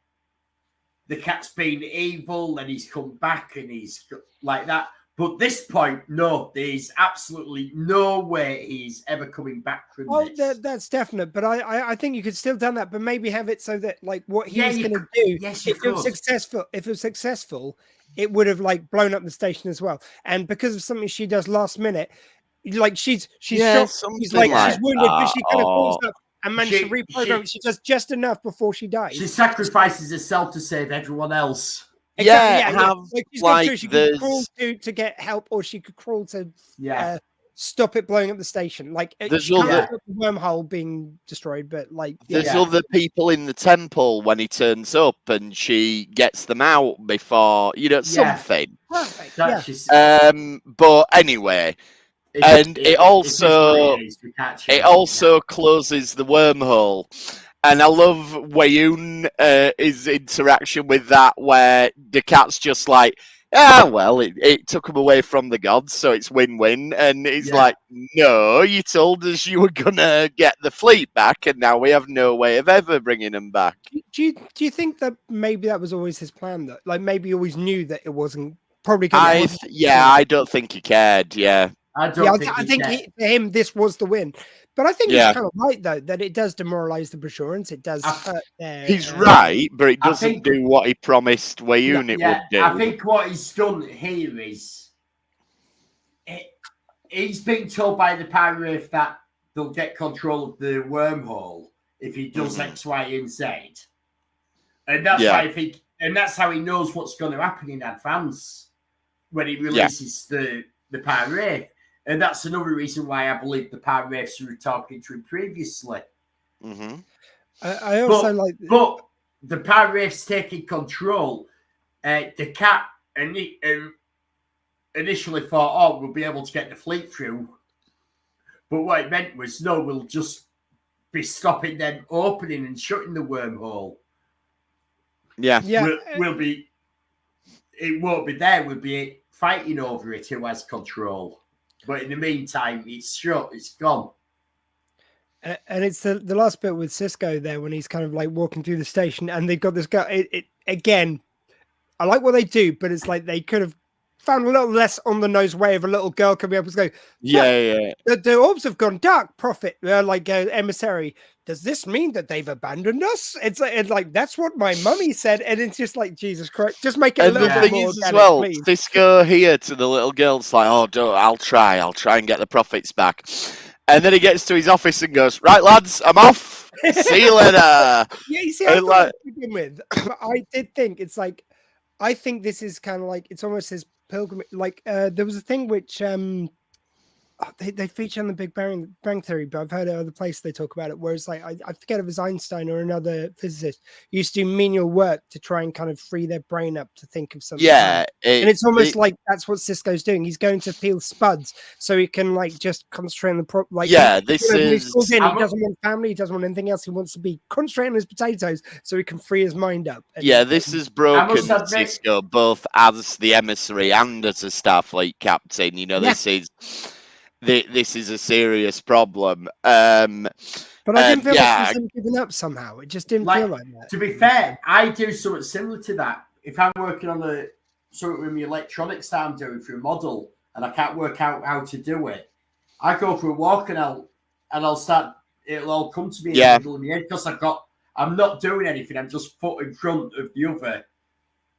C: the cat's been evil and he's come back and he's like that. But this point, no, there's absolutely no way he's ever coming back from this.
D: That's definite. But I think you could still done that, but maybe have it so that, like, what he's going to do, if it was successful, it would have, like, blown up the station as well. And because of something she does last minute, like, she's shocked, she's wounded, but she kind of pulls up and manages to reprogram. She does just enough before she dies.
C: She sacrifices herself to save everyone else.
D: Exactly, she could crawl to get help, or she could crawl to stop it blowing up the station. Like,
B: there's
D: she can't stop the wormhole being destroyed, but like
B: there's other people in the temple when he turns up, and she gets them out before something.
D: Perfect.
B: But anyway. It also closes the wormhole. And I love Wayoon, his interaction with that, where the cat's just like, well, it took him away from the gods, so it's win-win. And he's like, no, you told us you were going to get the fleet back, and now we have no way of ever bringing them back.
D: Do you think that maybe that was always his plan, though? Like, maybe he always knew that it wasn't probably going to
B: I don't think he cared,
D: I think for him, this was the win. But I think he's kind of right, though, that it does demoralize the Bajorans. It does hurt their...
B: He's right, but it doesn't do what he promised Wayoon it would do.
C: I think what he's done here is... He's been told by the Pirate that they'll get control of the wormhole if he does X, Y, and Z. And that's why I think... And that's how he knows what's going to happen in advance when he releases the Pirate. And that's another reason why I believe the Pirates were talking to him previously.
B: Mm-hmm.
D: I also
C: but the Pirates taking control. The cat and initially thought, we'll be able to get the fleet through. But what it meant was, no, we'll just be stopping them opening and shutting the wormhole.
B: Yeah.
C: We'll be. It won't be there. We'll be fighting over it. Who has control? But in the meantime, it's shut. It's gone.
D: And it's the last bit with Cisco there when he's kind of like walking through the station, and they've got this guy. Again, I like what they do, but it's like they could have found a little less on the nose way of a little girl coming up and go,
B: yeah.
D: The orbs have gone dark, Prophet, emissary. Does this mean that they've abandoned us? It's like that's what my mummy said, and it's just like, Jesus Christ, just make it a little bit more organic,
B: as well,
D: please.
B: Cisco here to the little girl's like, I'll try and get the Prophets back. And then he gets to his office and goes, right, lads, I'm off. See you later.
D: Yeah, you see, I thought to begin with, but I did think it's like, I think this is kind of like, it's almost his pilgrimage. Like there was a thing which they feature on the Big Bang Theory, but I've heard at other places they talk about it, where it's like, I forget if it was Einstein or another physicist used to do menial work to try and kind of free their brain up to think of something.
B: Yeah.
D: And it's almost like that's what Cisco's doing. He's going to peel spuds so he can like just concentrate on the he doesn't want family, he doesn't want anything else. He wants to be concentrating on his potatoes so he can free his mind up.
B: This is broken Cisco both as the emissary and as a Starfleet captain. This is a serious problem. But
D: I didn't feel like he was giving up somehow. It just didn't feel like that.
C: To be fair, I do something similar to that. If I'm working on something with my electronics that I'm doing through a model and I can't work out how to do it, I go for a walk and I'll start. It'll all come to me in the middle of my head because I'm not doing anything. I'm just foot in front of the other.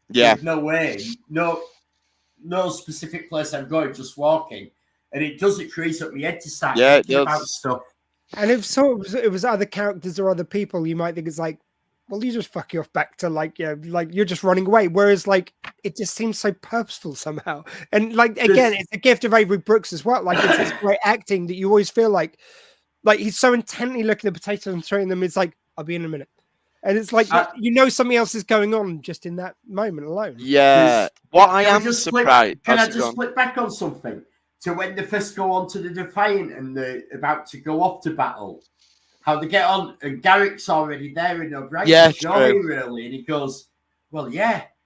B: Yeah.
C: There's no way, no specific place I'm going, just walking. And it frees up my head to start thinking about stuff.
D: And if it was other characters or other people, you might think it's like, well, you just fuck you off back to like you're just running away. Whereas like it just seems so purposeful somehow. And like again, it's a gift of Avery Brooks as well. Like it's this great acting that you always feel like he's so intently looking at the potatoes and throwing them. It's like, I'll be in a minute. And it's like something else is going on just in that moment alone.
B: Yeah. What I am surprised.
C: Can I just flip back on something? To when they first go on to the Defiant and they're about to go off to battle, how they get on, and Garrick's already there in O'Brien's joy, really, and he goes, well,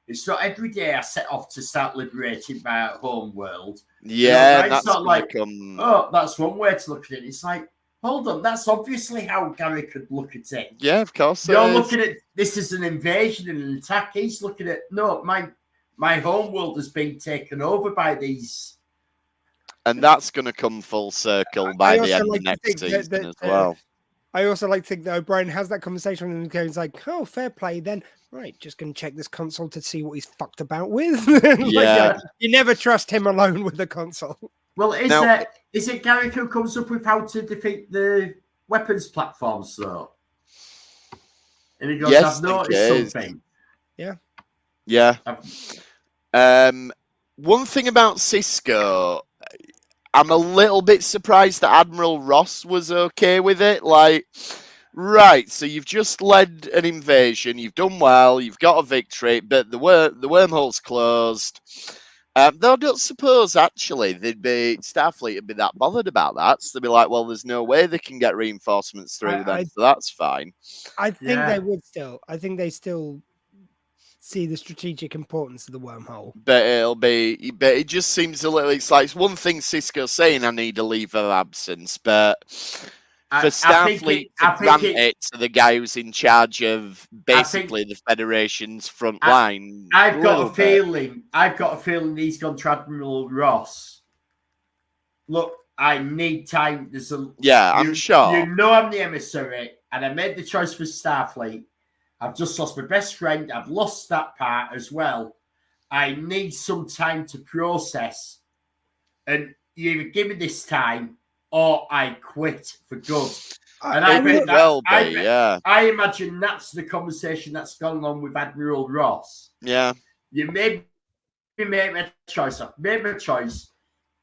C: it's not every day I set off to start liberating my home world.
B: Yeah,
C: that's not like, that's one way to look at it. It's like, hold on, that's obviously how Garrick could look at it.
B: Yeah, of course.
C: You're looking at this as an invasion and an attack. He's looking at, no, my home world has been taken over by these.
B: And that's going to come full circle by the end of next season as well.
D: I also like to think that O'Brien has that conversation and goes like, oh, fair play then. Right, just going to check this console to see what he's fucked about with. You never trust him alone with the console.
C: Well, is it Garrick who comes up with how to defeat the weapons platforms, though? And he goes, I've noticed something.
D: Yeah.
B: Yeah. One thing about Cisco, I'm a little bit surprised that Admiral Ross was okay with it. Like, right, so you've just led an invasion, you've done well, you've got a victory, but the wormhole's closed. Though I don't suppose, actually, Starfleet would be that bothered about that. So they'd be like, well, there's no way they can get reinforcements through them, so that's fine.
D: I think they would still. I think they still see the strategic importance of the wormhole.
B: But it just seems a little, it's one thing Cisco's saying, I need a leave of absence, but for Starfleet to grant it to the guy who's in charge of basically the Federation's front line.
C: I've got a feeling he's gone to Admiral Ross. Look, I need time.
B: I'm sure.
C: You know I'm the emissary, and I made the choice for Starfleet. I've just lost my best friend. I've lost that part as well. I need some time to process. And you either give me this time or I quit for good. And I imagine that's the conversation that's gone on with Admiral Ross.
B: Yeah.
C: You made my choice. I've made my choice.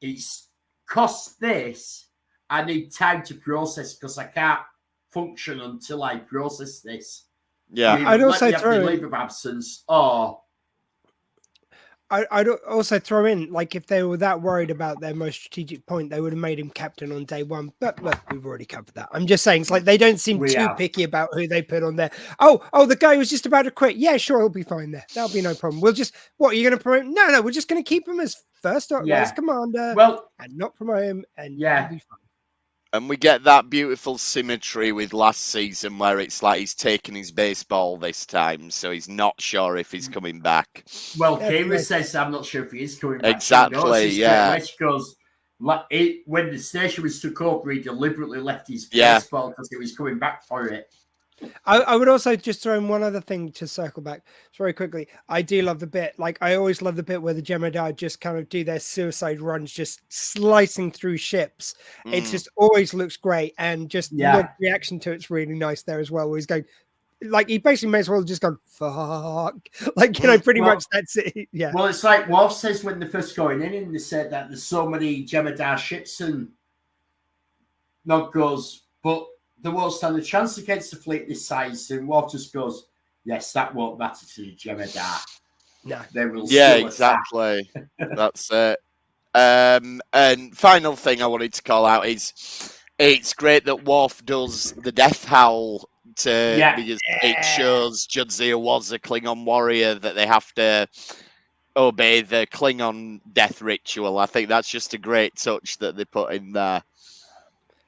C: It's cost this. I need time to process because I can't function until I process this.
B: Yeah,
D: I'd also
C: throw leave of absence or
D: I'd also throw in, like, if they were that worried about their most strategic point, they would have made him captain on day one. But look, we've already covered that. I'm just saying, it's like they don't seem too picky about who they put on there. Oh, the guy was just about to quit. Yeah, sure, he'll be fine there. That'll be no problem. We'll just, what, are you going to promote? No, we're just going to keep him as first or as commander, and not promote him, and he'll be fine.
B: And we get that beautiful symmetry with last season where it's like he's taking his baseball this time, so he's not sure if he's coming back.
C: Well, Kira says, I'm not sure if he is coming back.
B: Exactly, yeah.
C: She goes, when the station was took over, he deliberately left his baseball because he was coming back for it.
D: I would also just throw in one other thing to circle back very quickly. I do love the bit, like I always love the bit where the Jem'Hadar just kind of do their suicide runs, just slicing through ships. It just always looks great, and just the reaction to it's really nice there as well. Where he's going, like he basically may as well have just gone fuck, like pretty much that's it. Yeah.
C: Well, it's like Worf says when they're first going in, and they said that there's so many Jem'Hadar ships, and Nog goes, but they won't stand a chance against a fleet this size. And Worf just goes, yes, that won't matter to the Jem'Hadar.
D: No.
C: They will
B: exactly. That's it. And final thing I wanted to call out is it's great that Worf does the death howl because it shows Jadzia was a Klingon warrior, that they have to obey the Klingon death ritual. I think that's just a great touch that they put in there.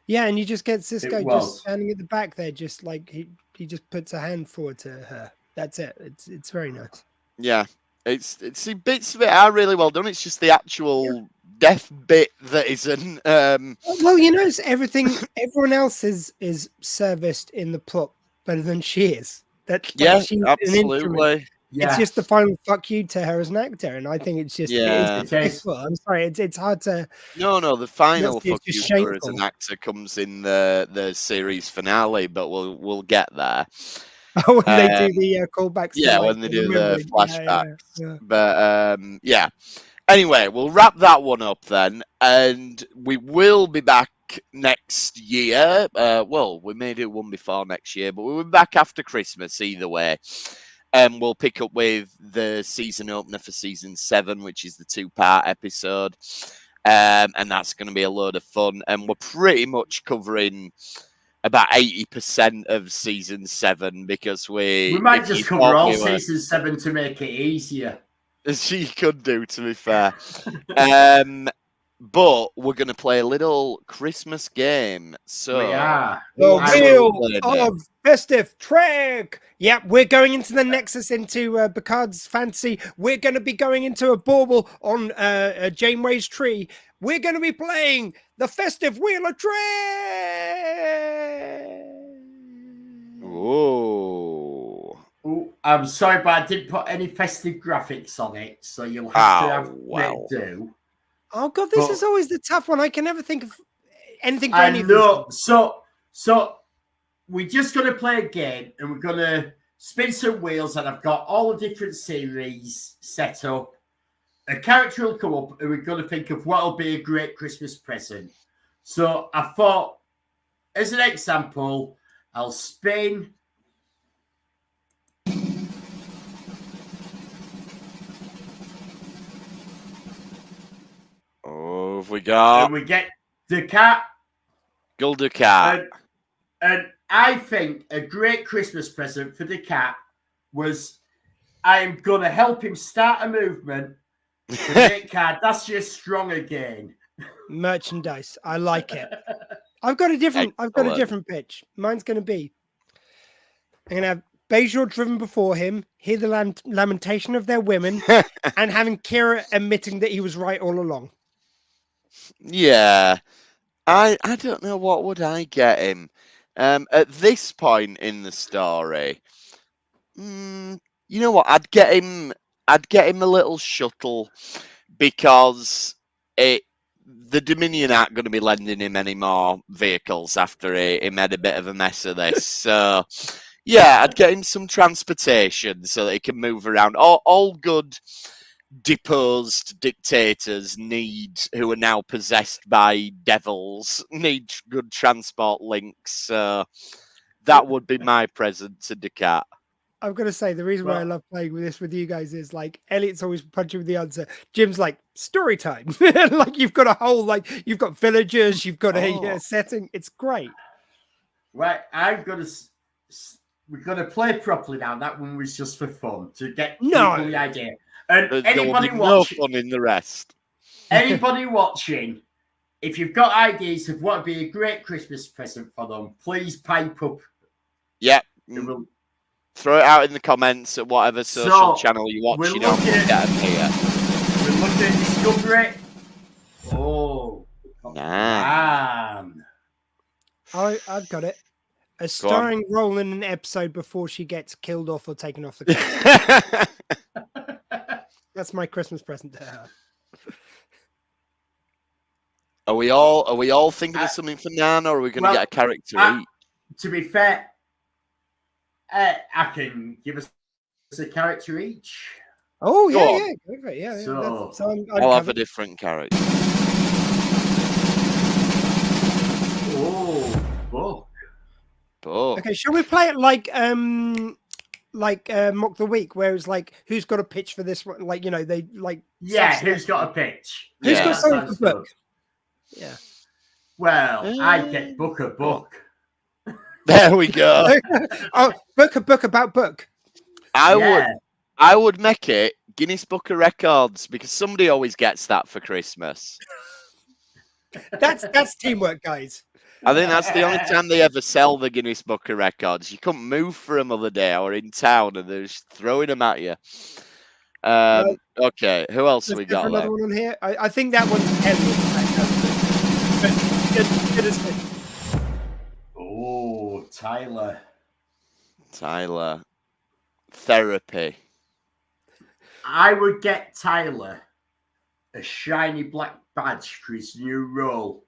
D: Yeah, and you just get Sisko just standing at the back there, just like he just puts a hand forward to her. That's it. It's very nice.
B: Yeah, it's the bits of it are really well done. It's just the actual death bit that isn't.
D: Well, it's everything. Everyone else is serviced in the plot better than she is. That's she's
B: absolutely.
D: It's just the final fuck you to her as an actor, and I think it's just I'm sorry, it's hard to.
B: No, the final fuck you to her as an actor comes in the series finale, but we'll get there.
D: Oh, when they do the callbacks.
B: Yeah, when they do the flashbacks. Yeah. But anyway, we'll wrap that one up then, and we will be back next year. Well, we may do one before next year, but we'll be back after Christmas either way. And we'll pick up with the season opener for season 7, which is the 2-part episode. And that's going to be a load of fun. And we're pretty much covering about 80% of season 7 because we
C: might just cover all season 7 to make it easier.
B: As you could do, to be fair. But we're going to play a little Christmas game. So
C: we are.
D: The Wheel of Festive Trek. Yeah, we're going into the Nexus, into Picard's fantasy. We're going to be going into a bauble on Janeway's tree. We're going to be playing the Festive Wheel of Trek.
B: Whoa.
C: Ooh, I'm sorry, but I didn't put any festive graphics on it, so you'll have to have it do.
D: Oh God, this is always the tough one. I can never think of anything.
C: I know. So we're just going to play a game, and we're going to spin some wheels, and I've got all the different series set up. A character will come up, and we're going to think of what will be a great Christmas present. So I thought, as an example, I'll spin.
B: Oh, have we got?
C: And we get the cat.
B: Gulda cat.
C: And I think a great Christmas present for the cat was I am going to help him start a movement to make Cardassian strong again.
D: Merchandise. I like it. I've got a different pitch. Mine's going to be, I'm going to have Bajor driven before him, hear the lamentation of their women, and having Kira admitting that he was right all along.
B: Yeah. I don't know, what would I get him? At this point in the story, you know what? I'd get him a little shuttle, because the Dominion aren't going to be lending him any more vehicles after he made a bit of a mess of this. So, yeah, I'd get him some transportation so that he can move around. All good deposed dictators who are now possessed by devils, need good transport links. So that would be my present to Ducat.
D: I've got to say, the reason why I love playing with this with you guys is like Elliot's always punching with the answer. Jim's like story time. Like you've got a whole you've got villagers, you've got a setting. It's great.
C: Right, we've got to play properly now. That one was just for fun to get people the idea. And anybody watching,
B: no fun in the rest.
C: Anybody watching, if you've got ideas of what would be a great Christmas present for them, please pipe up.
B: Yeah. Throw it out in the comments at whatever social channel you're watching on. We'll get them here.
C: We're looking at Discovery. Oh,
B: man.
D: I've got it. A starring role in an episode before she gets killed off or taken off the coast. That's my Christmas present to her.
B: Are we all thinking of something for Nan, or are we going to get a character each?
C: To be fair, I can give us a character each.
D: Oh yeah.
C: So
B: I'll have a different character.
C: Book.
B: Okay,
D: shall we play it like Mock the Week, where it's like who's got a pitch for this one? Like they like
C: who's got a pitch?
D: Who's got something to book? Yeah.
C: Well, I'd get book a book.
B: There we go.
D: Book a book about book.
B: I would make it Guinness Book of Records because somebody always gets that for Christmas.
D: That's teamwork, guys.
B: I think that's the only time they ever sell the Guinness Book of Records. You couldn't move for them other day or in town, and they're just throwing them at you. Okay, who else have we got?
D: Another one on here. I think that one's Elliot.
C: Oh,
B: Tyler. Therapy.
C: I would get Tyler a shiny black badge for his new role.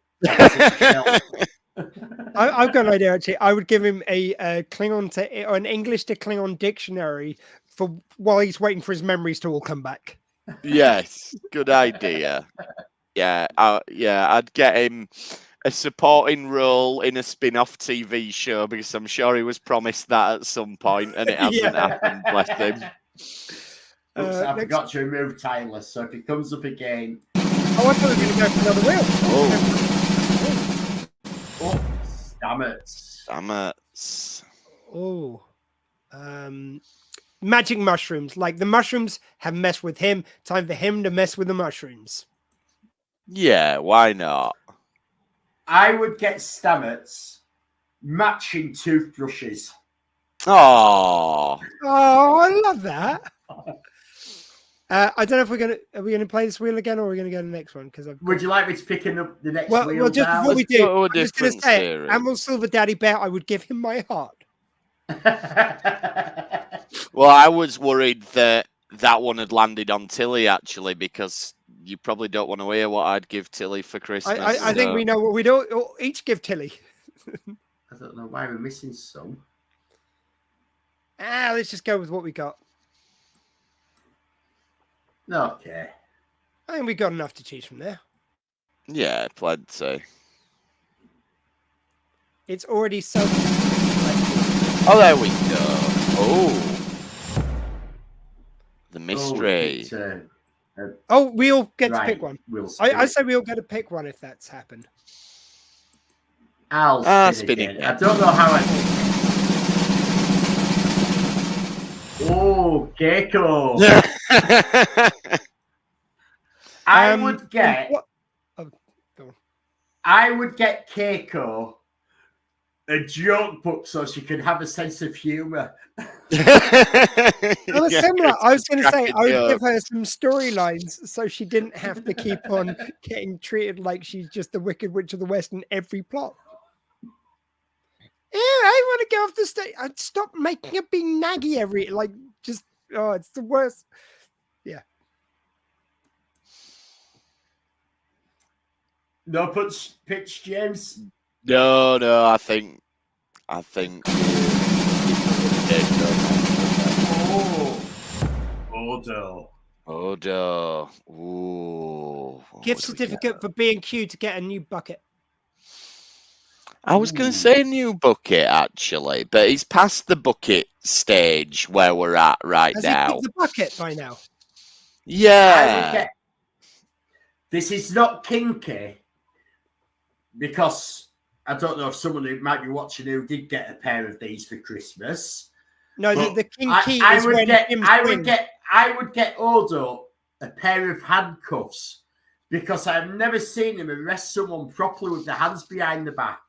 D: I've got an idea actually. I would give him a Klingon or an English to Klingon dictionary for while he's waiting for his memories to all come back.
B: Yes, good idea. Yeah, I'd get him a supporting role in a spin-off TV show because I'm sure he was promised that at some point and it hasn't happened. Bless him.
C: Oops, I forgot to remove Tyler, so if he comes up again.
D: Oh, I thought we were going to go for another wheel.
B: Stamets.
D: Oh. Magic mushrooms. Like the mushrooms have messed with him. Time for him to mess with the mushrooms.
B: Yeah, why not?
C: I would get Stamets matching toothbrushes.
B: Oh,
D: I love that. I don't know if are we gonna play this wheel again, or are we gonna go to the next one? Because
C: would you like me to pick up the next wheel?
D: Well, just before we do,
B: I'm just gonna say,
D: Admiral Silver Daddy Bear, I would give him my heart.
B: Well, I was worried that one had landed on Tilly actually, because you probably don't want to hear what I'd give Tilly for Christmas.
D: I think we know what we don't each give Tilly.
C: I don't know why we're missing some.
D: Let's just go with what we got.
C: Okay.
D: I think we got enough to choose from there.
B: Yeah, plenty.
D: It's already so.
B: Oh, there we go. Oh, the mystery.
D: We all get to pick one. I say we all get to pick one if that's happened.
C: I'll spin it. I don't know how I think. Oh, Keiko. I would get Keiko a joke book so she can have a sense of humor.
D: Similar. I was going to say I would give her some storylines so she didn't have to keep on getting treated like she's just the Wicked Witch of the West in every plot. Yeah, I want to go off the stage. I'd stop making her be naggy it's the worst. Yeah.
C: No pitch, James.
B: No, I think. Odo. Ooh.
D: Gift certificate for B&Q to get a new bucket.
B: I was going to say new bucket, actually, but he's past the bucket stage where we're at right
D: Has
B: now.
D: he picked the bucket by now?
B: Yeah.
C: This is not kinky because I don't know if someone who might be watching who did get a pair of these for Christmas.
D: No, the kinky
C: I
D: is
C: would
D: when
C: get,
D: Jim
C: I
D: swings.
C: would get Odo a pair of handcuffs because I've never seen him arrest someone properly with the hands behind the back.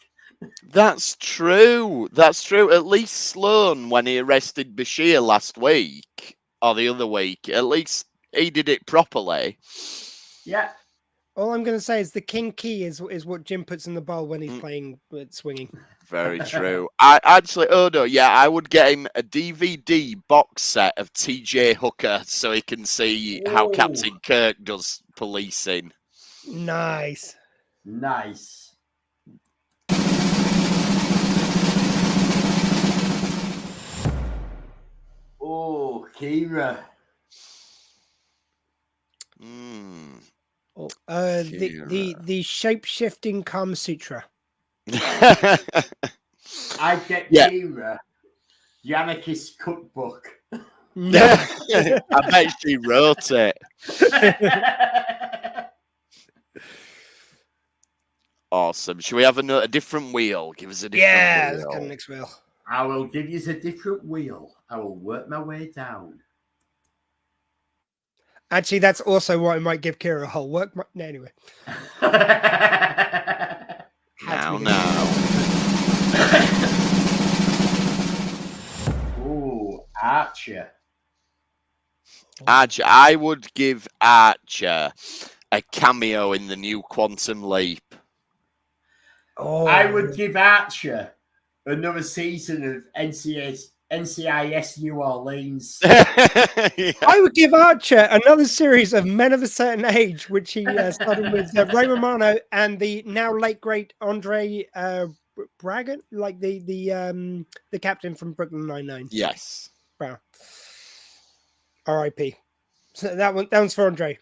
B: That's true. That's true. At least Sloan, when he arrested Bashir last week, or the other week, at least he did it properly.
C: Yeah.
D: All I'm going to say is the kinky is what Jim puts in the bowl when he's playing with swinging.
B: Very true. I actually, Odo, yeah, I would get him a DVD box set of TJ Hooker so he can see how Captain Kirk does policing.
D: Nice.
C: Nice. Oh, Kira.
D: Oh, the shape-shifting Kama Sutra.
C: I get Kira the Anarchist Cookbook.
B: I bet she wrote it. Awesome. Should we have a different wheel? Give us a different wheel.
D: Let's get the next wheel.
C: I will give you a different wheel. I will work my way down.
D: Actually, that's also what I might give Kira a whole work. No, anyway.
B: Now.
C: Ooh, Archer.
B: Archer. I would give Archer a cameo in the new Quantum Leap.
D: Oh,
C: I would give Archer another season of NCIS New Orleans.
D: I would give Archer another series of Men of a Certain Age, which he started with Ray Romano and the now late great Andre Bragan, like the captain from Brooklyn Nine-Nine.
B: Yes.
D: Wow. R.I.P. So that one's for Andre.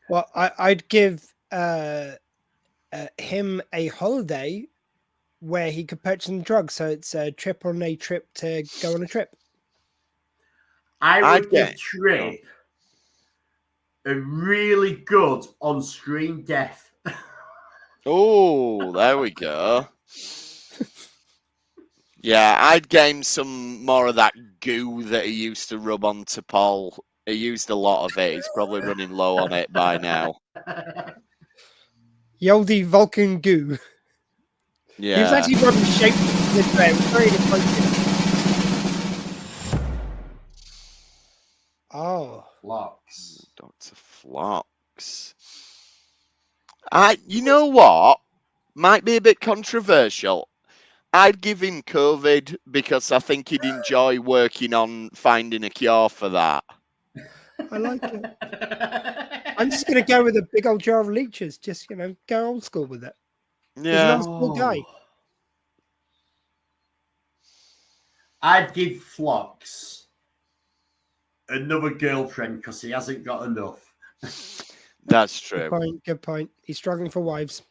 D: Well, I'd give him a holiday where he could purchase some drugs. So it's a trip on a trip to go on a trip.
C: I would give Trip a really good on-screen death.
B: Oh, there we go. Yeah, I'd get him some more of that goo that he used to rub onto Paul. He used a lot of it. He's probably running low on it by now.
D: Yoldi Vulcan goo.
B: Yeah.
D: He was actually rubbing shape this way. It was very inappropriate. Oh.
C: Phlox.
B: Dr. Phlox. You know what? Might be a bit controversial. I'd give him COVID because I think he'd enjoy working on finding a cure for that.
D: I like it. I'm just going to go with a big old jar of leeches. Just, go old school with it.
B: Yeah.
D: He's an old school guy.
C: I'd give Phlox another girlfriend because he hasn't got enough.
B: That's true.
D: Good point. He's struggling for wives.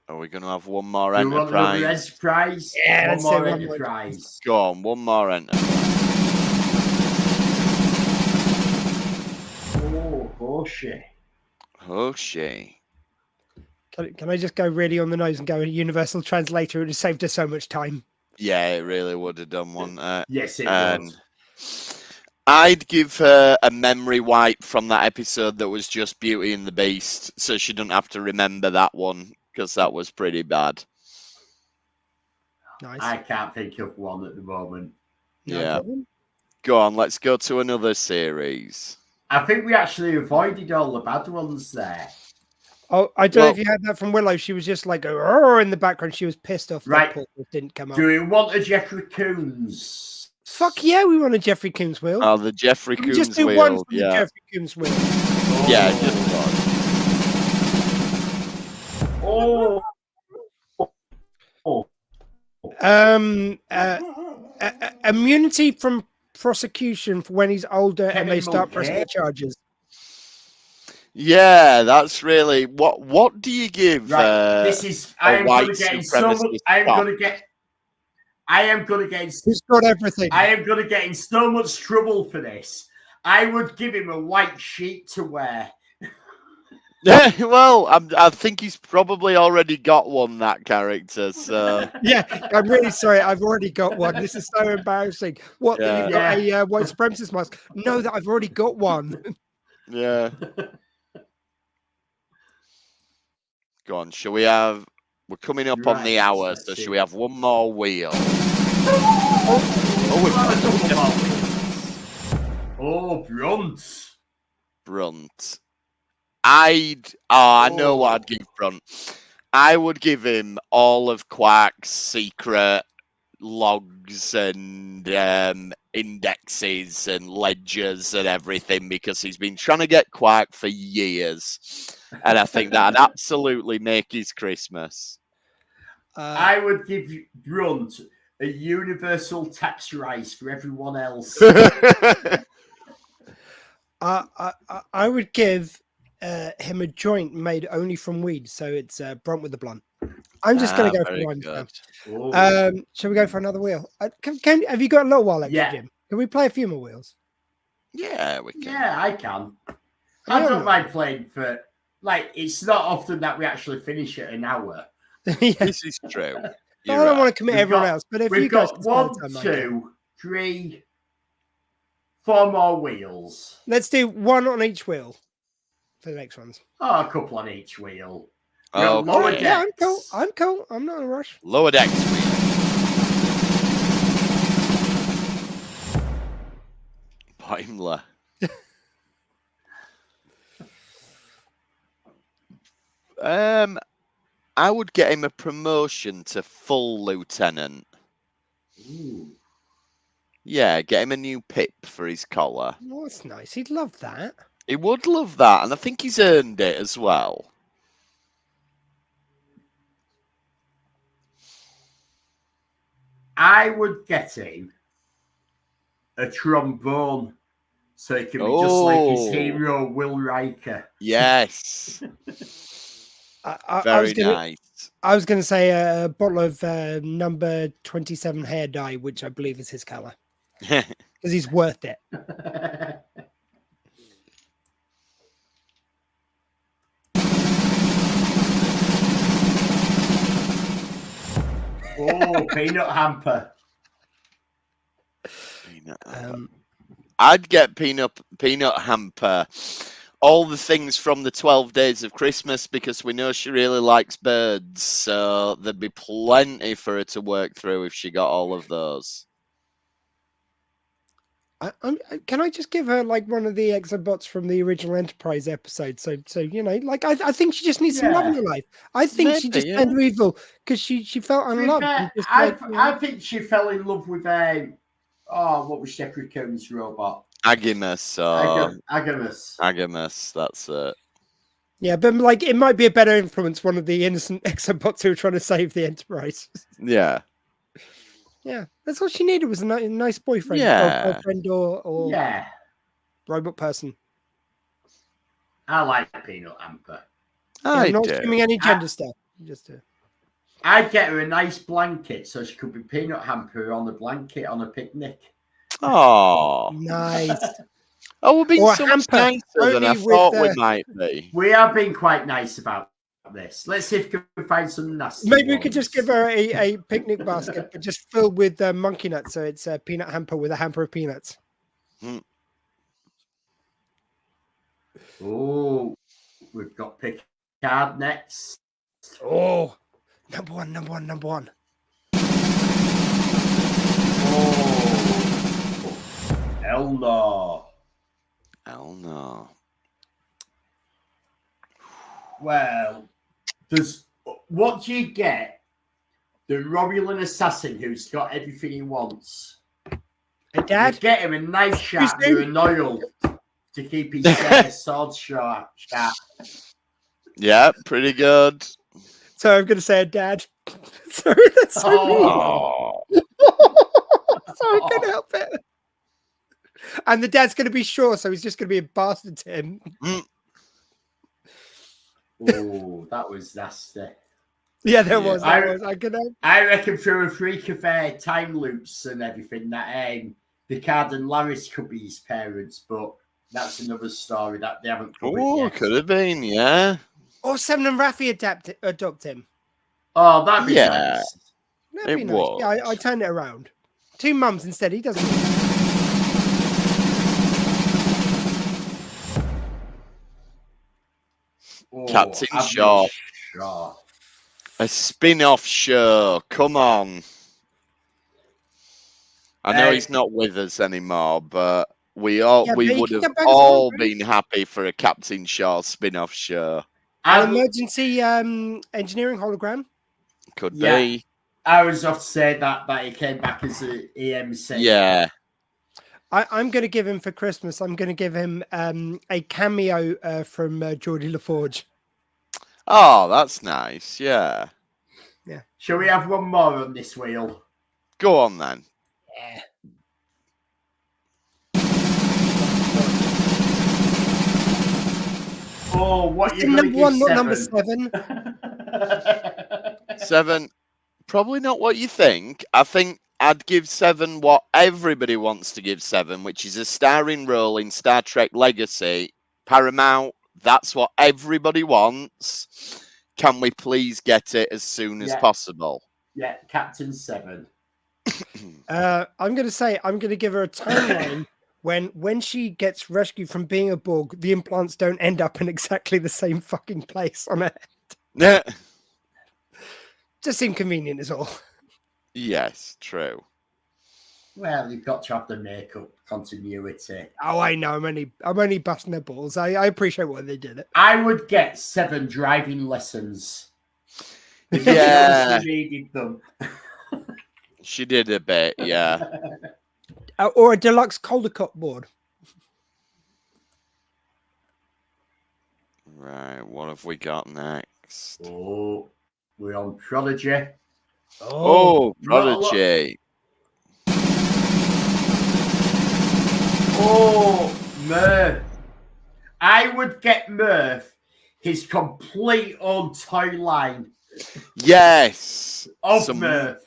B: Are we going to have one more
C: Do you want
B: Enterprise?
C: another Enterprise?
D: Yeah,
C: one more Enterprise.
B: Go on, one more Enterprise.
C: Oh, Hoshi.
B: Hoshi.
D: Can I just go really on the nose and go a universal translator? It would have saved us so much time.
B: Yeah, it really would have done, wouldn't it?
C: Yes, it would.
B: I'd give her a memory wipe from that episode that was just Beauty and the Beast, so she doesn't have to remember that one, because that was pretty bad.
D: Nice.
C: I can't think of one at the moment.
B: Yeah. Go on, let's go to another series.
C: I think we actually avoided all the bad ones there.
D: Oh, I don't know if you heard that from Willow. She was just like, oh, in the background. She was pissed off
C: Right.
D: that Paul didn't come up.
C: Do we want a Jeffrey Combs?
D: Fuck yeah, we want a Jeffrey Combs wheel.
B: Oh, the Jeffrey
D: Can we
B: Combs
D: just do
B: wheel.
D: one from the
B: Yeah.
D: Jeffrey Combs wheel?
B: Yeah, just one.
C: Oh.
D: immunity from prosecution for when he's older and they
C: Kevin
D: start pressing the
C: Mulcahy.
D: charges.
B: Yeah, that's really what do you give
C: Right. This is. I am
B: white
C: going to get in so much.
B: supremacist
C: I am
B: cop?
C: going to get. I am going to get.
D: He's got everything.
C: I am going to get in so much trouble for this. I would give him a white sheet to wear.
B: Well, I think he's probably already got one, that character. So
D: Yeah, I'm really sorry. I've already got one. This is so embarrassing. What? That you've got a white supremacist mask? No, that I've already got one.
B: yeah. Go on. Shall we have? We're coming up on the hour, so should we have one more wheel?
C: Oh, Brunt.
B: Brunt. I know what I'd give Brunt. I would give him all of Quark's secret logs and indexes and ledgers and everything, because he's been trying to get Quark for years, and I think that'd absolutely make his Christmas.
C: I would give Brunt a universal tax rise for everyone else.
D: I would give him a joint made only from weed, so it's Brunt with the blunt. I'm just going to go for one. Shall we go for another wheel? Have you got a little while left, Jim? Can we play a few more wheels?
B: Yeah, we can.
C: Yeah, I can. I don't mind playing for, like, it's not often that we actually finish at an hour.
B: This is true.
D: I don't want to commit everyone else, but if you guys
C: got 1, 2, 3, 4 more wheels.
D: Let's do one on each wheel for the next ones.
C: Oh, a couple on each wheel.
B: Oh,
C: lower decks.
D: Yeah, I'm cool. I'm not in a rush.
B: Lower decks wheel. Boimler. I would get him a promotion to full lieutenant.
C: Ooh.
B: Yeah, get him a new pip for his collar.
D: Oh, that's nice. He'd love that.
B: He would love that, and I think he's earned it as well.
C: I would get him a trombone so he can be just like his hero, Will Riker.
B: Yes. Very nice.
D: I was going to say a bottle of number 27 hair dye, which I believe is his color. Because he's worth it.
C: Oh, peanut hamper.
B: I'd get peanut hamper. All the things from the 12 Days of Christmas, because we know she really likes birds, so there'd be plenty for her to work through if she got all of those.
D: Can I just give her like one of the exobots from the original Enterprise episode? So you know, like I think she just needs some love in her life. I think she just turned evil because she felt unloved.
C: I think she fell in love with what was Jeffrey Combs' robot?
B: Agimus. Agimus, that's it.
D: Yeah, but like it might be a better influence, one of the innocent exobots who are trying to save the Enterprise.
B: Yeah.
D: Yeah, that's all she needed, was a nice boyfriend, or girlfriend, or robot person.
C: I like peanut hamper.
D: I'm not assuming any gender stuff.
C: I'd get her a nice blanket so she could be peanut hamper on the blanket on a picnic.
B: Oh,
D: nice.
B: Oh, we're being so much nicer than I thought we might be.
C: We have been quite nice about this. Let's see if we can find some nasty
D: Maybe we
C: ones.
D: could just give her a picnic basket, but just filled with monkey nuts, so it's a peanut hamper with a hamper of peanuts.
C: Oh, we've got Picard next.
D: Oh, number one.
C: Oh, hell no. Well, what do you get? The Romulan assassin who's got everything he wants.
D: Hey, Dad?
C: You get him a nice sharpener and oil to keep his sword sharp.
B: Yeah, pretty good.
D: So I'm going to say a dad. Sorry, that's so mean. help it. And the dad's going to be sure, so he's just going to be a bastard to him.
C: Oh, that was nasty.
D: Yeah, there was.
C: I reckon through a freak of time loops and everything that Picard and Laris could be his parents, but that's another story that they haven't covered yet.
B: Could have been, yeah.
D: Or Seven and Raffi adopt him.
C: Oh, that'd be nice.
D: That'd be nice. Yeah, I turned it around. 2 mums instead. He doesn't.
B: Captain Shaw. A spin-off show. Come on. I know he's not with us anymore, but we would have all been happy for a Captain Shaw spin-off show.
D: An emergency engineering hologram.
B: Could be.
C: I was off to say that he came back as an EMC.
B: Yeah.
D: I'm going to give him for Christmas. I'm going to give him a cameo from Geordie LaForge.
B: Oh, that's nice. Yeah.
C: Yeah. Shall we have one more on this wheel?
B: Go on then.
D: Yeah.
C: Oh, what you
D: number one, not number 7.
B: 7. Probably not what you think. I think I'd give 7 what everybody wants to give 7, which is a starring role in Star Trek Legacy. Paramount, that's what everybody wants. Can we please get it as soon as possible?
C: Yeah, Captain 7.
D: I'm going to give her a timeline when she gets rescued from being a Borg, the implants don't end up in exactly the same fucking place on her head.
B: Yeah.
D: Just inconvenient is all.
B: Yes, true.
C: Well, you've got to have the makeup continuity.
D: Oh, I know. I'm only busting their balls. I appreciate why they did it.
C: I would get 7 driving lessons.
B: Yeah.
C: She needed them.
B: She did a bit, yeah.
D: Or a deluxe Caldecott board.
B: Right, what have we got next?
C: Oh, we're on Prodigy.
B: Oh, Prodigy.
C: Oh, Murph. I would get Murph his complete own toy line.
B: Yes.
C: Of Murph.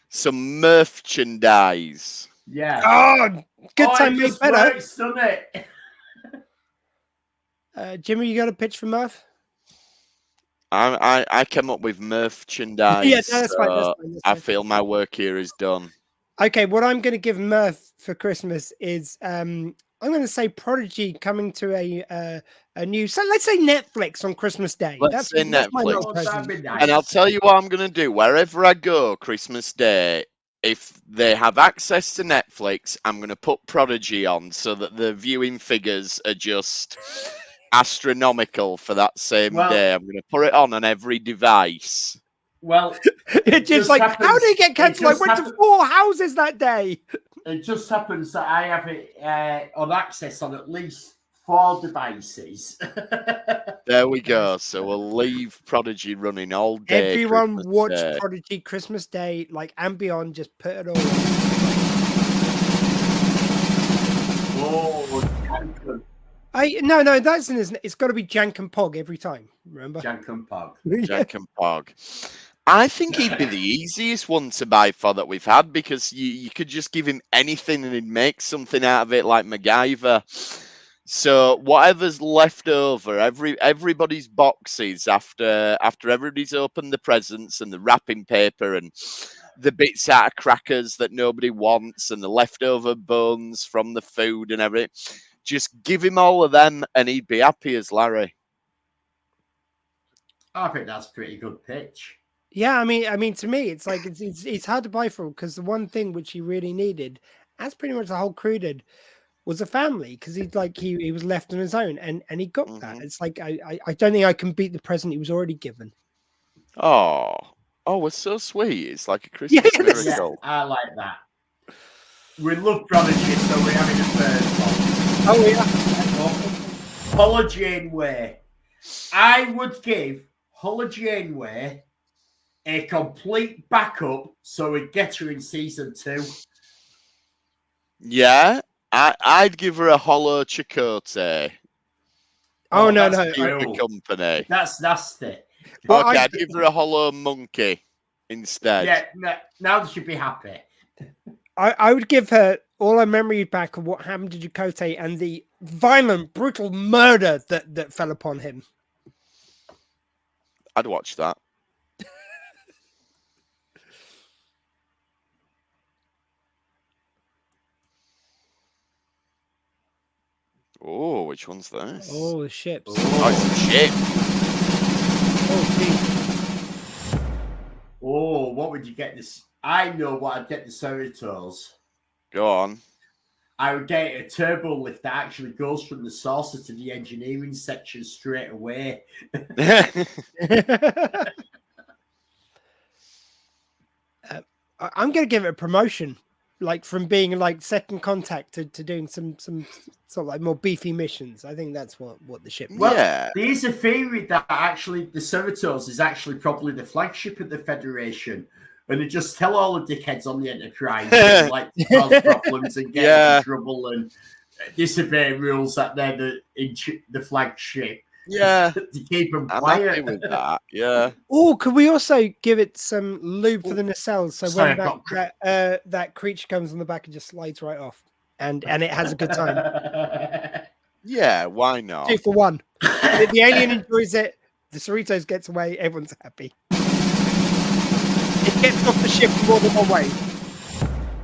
B: Some merchandise.
C: Yeah.
D: Oh, good time made better.
C: Works, doesn't it?
D: Jimmy, you got a pitch for Murph?
B: I came up with merchandise.
D: Yeah, no, that's fine. That's fine.
B: I feel my work here is done.
D: Okay, what I'm going to give Murph for Christmas is I'm going to say Prodigy coming to a new, so let's say Netflix on Christmas Day.
B: Let's say Netflix.
C: Nice.
B: And I'll tell you what I'm going to do. Wherever I go Christmas Day, if they have access to Netflix, I'm going to put Prodigy on so that the viewing figures are just astronomical for that same day. I'm going to put it on every device.
C: Well,
D: it just like, happens, how did it get cancelled? I went to 4 houses that day.
C: It just happens that I have it on access on at least 4 devices.
B: There we go. So we'll leave Prodigy running all day.
D: Everyone watch Prodigy Christmas Day, like and beyond. Just put it all.
C: Oh,
D: no, that's isn't. It's got to be Jank and Pog every time. Remember,
C: Jank and Pog.
B: Jank and Pog. I think he'd be the easiest one to buy for that we've had because you could just give him anything and he'd make something out of it like MacGyver. So whatever's left over, everybody's boxes after everybody's opened the presents and the wrapping paper and the bits out of crackers that nobody wants and the leftover bones from the food and everything, just give him all of them and he'd be happy as Larry.
C: I think that's a pretty good pitch.
D: Yeah, I mean, to me, it's like it's hard to buy for because the one thing which he really needed, as pretty much the whole crew did, was a family because he was left on his own and he got that. It's like I don't think I can beat the present he was already given.
B: Oh, it's so sweet. It's like a Christmas miracle.
C: Yeah, I like that. We love Prodigy, so we're having a third one.
D: Oh yeah,
C: Paula Janeway. I would give Paula Janeway a complete backup so we get her in season 2.
B: Yeah, I'd give her a hollow Chakotay.
D: Oh, no,
C: that's
D: no.
B: Keep her
C: ew.
B: company.
C: That's nasty.
D: Well,
B: Okay,
D: I-
B: I'd give her a hollow monkey instead.
C: Yeah, now they should be happy.
D: I would give her all her memory back of what happened to Chakotay and the violent, brutal murder that fell upon him.
B: I'd watch that. Oh, which one's this?
D: Oh, the ships.
B: Oh, it's a ship.
D: Oh, geez.
C: Oh, what would you get this? I know what I'd get the Cerritos.
B: Go on.
C: I would get a turbo lift that actually goes from the saucer to the engineering section straight away.
D: I'm going to give it a promotion, like from being like second contact to doing some sort of like more beefy missions. I think that's what the ship.
C: Well,
B: Yeah.
C: There's a theory that actually the Cerritos is actually probably the flagship of the Federation, and they just tell all the dickheads on the Enterprise like to cause problems and get into trouble and disobey rules that they're the flagship.
B: Yeah.
C: To keep them
B: I'm
C: quiet.
B: happy with that. Yeah.
D: Oh, could we also give it some lube for the nacelles? So
C: Sorry,
D: when
C: I've
D: that creature comes on the back and just slides right off, and it has a good time.
B: Yeah, why not?
D: 2 for 1. The alien enjoys it. The Cerritos gets away. Everyone's happy. It gets off the ship more than one way.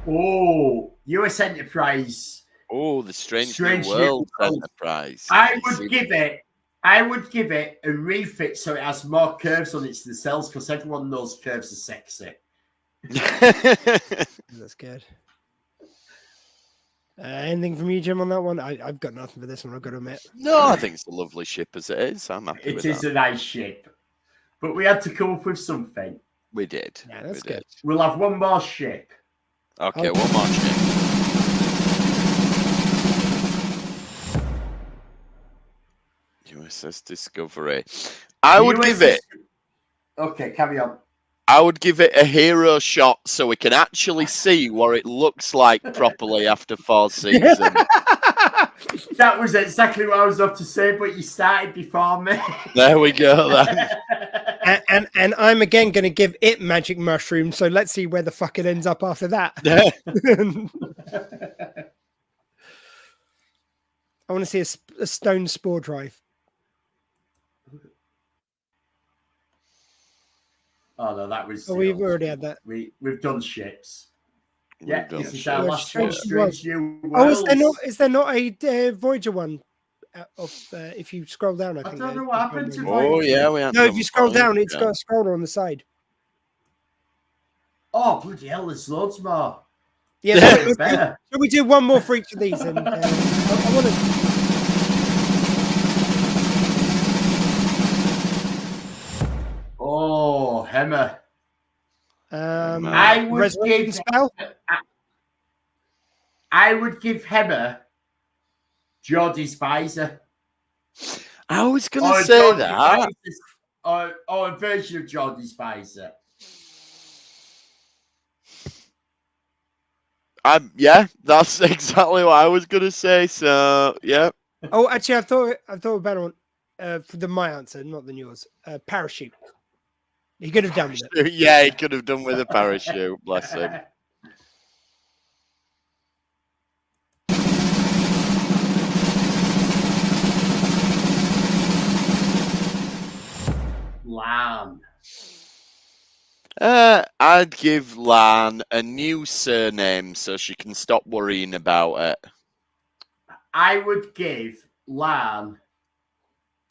C: Oh, US Enterprise.
B: Oh, the Strange New
C: Strange New
B: World
C: World.
B: Enterprise.
C: I would give it a refit so it has more curves on its nacelles because everyone knows curves are sexy.
D: That's good. Anything from you, Jim, on that one? I've got nothing for this one, I've got to admit.
B: No, I think it's a lovely ship as it is. I'm happy
C: It
B: with
C: is
B: that.
C: a nice ship. But we had to come up with something.
B: We did.
D: Yeah, that's
B: We
D: good.
B: did.
C: We'll have one more ship.
B: Okay,
D: Okay.
B: one more ship. USS Discovery. I would give it.
C: Okay, carry on.
B: I would give it a hero shot so we can actually see what it looks like properly after 4 seasons.
C: That was exactly what I was up to say, but you started before me.
B: There we go then.
D: and I'm again going to give it magic mushroom. So let's see where the fuck it ends up after that. I want to see a stone spore drive.
C: Oh no, that was.
D: Oh, we've already had that.
C: We've done ships. Yeah,
B: done
C: this is
B: ships.
C: our last
D: Strange
C: Strange New
D: Oh,
C: Worlds.
D: is there not a Voyager one? If you scroll down, I think.
C: don't know what happened to
B: Oh yeah, we had
D: No, if
B: some
D: you scroll
B: fun,
D: down, it's
B: yeah.
D: got a scroller on the side.
C: Oh bloody hell! There's loads more.
D: Yeah,
C: It's better.
D: shall we do one more for each of these? And I want to.
C: Oh, Hemmer.
B: I
C: would
D: Resurrection
C: give-
D: spell.
C: I would give Hemmer Geordie's visor.
B: I was going
C: Or
B: to say
C: Geordie's
B: that.
C: visor, or a version of Geordie's visor.
B: Yeah, that's exactly what I was going to say. So, yeah.
D: Oh, actually, I thought a better one for my answer, not than yours. Parachute. He could have done with it.
B: Yeah, he could have done with a parachute. Bless him.
C: Lamb.
B: I'd give Lan a new surname so she can stop worrying about it.
C: I would give Lan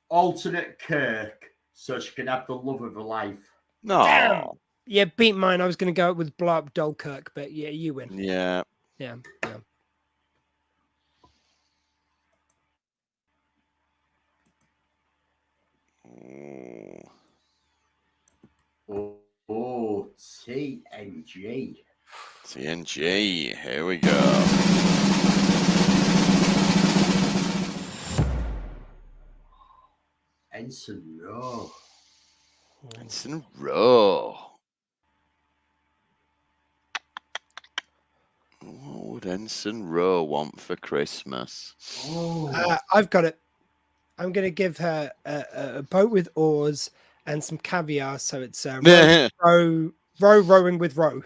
C: alternate Kirk so she can have the love of her life.
B: No.
D: Yeah, beat mine. I was going to go with blow up Dolkirk, but yeah, you win.
B: Yeah.
D: Yeah.
C: Oh, TNG.
B: TNG. Here we go.
C: Ensign Rowe.
B: Ensign Rowe. What would Ensign Rowe want for Christmas?
C: Oh,
D: I've got it. I'm going to give her a boat with oars and some caviar, so it's rowing with row.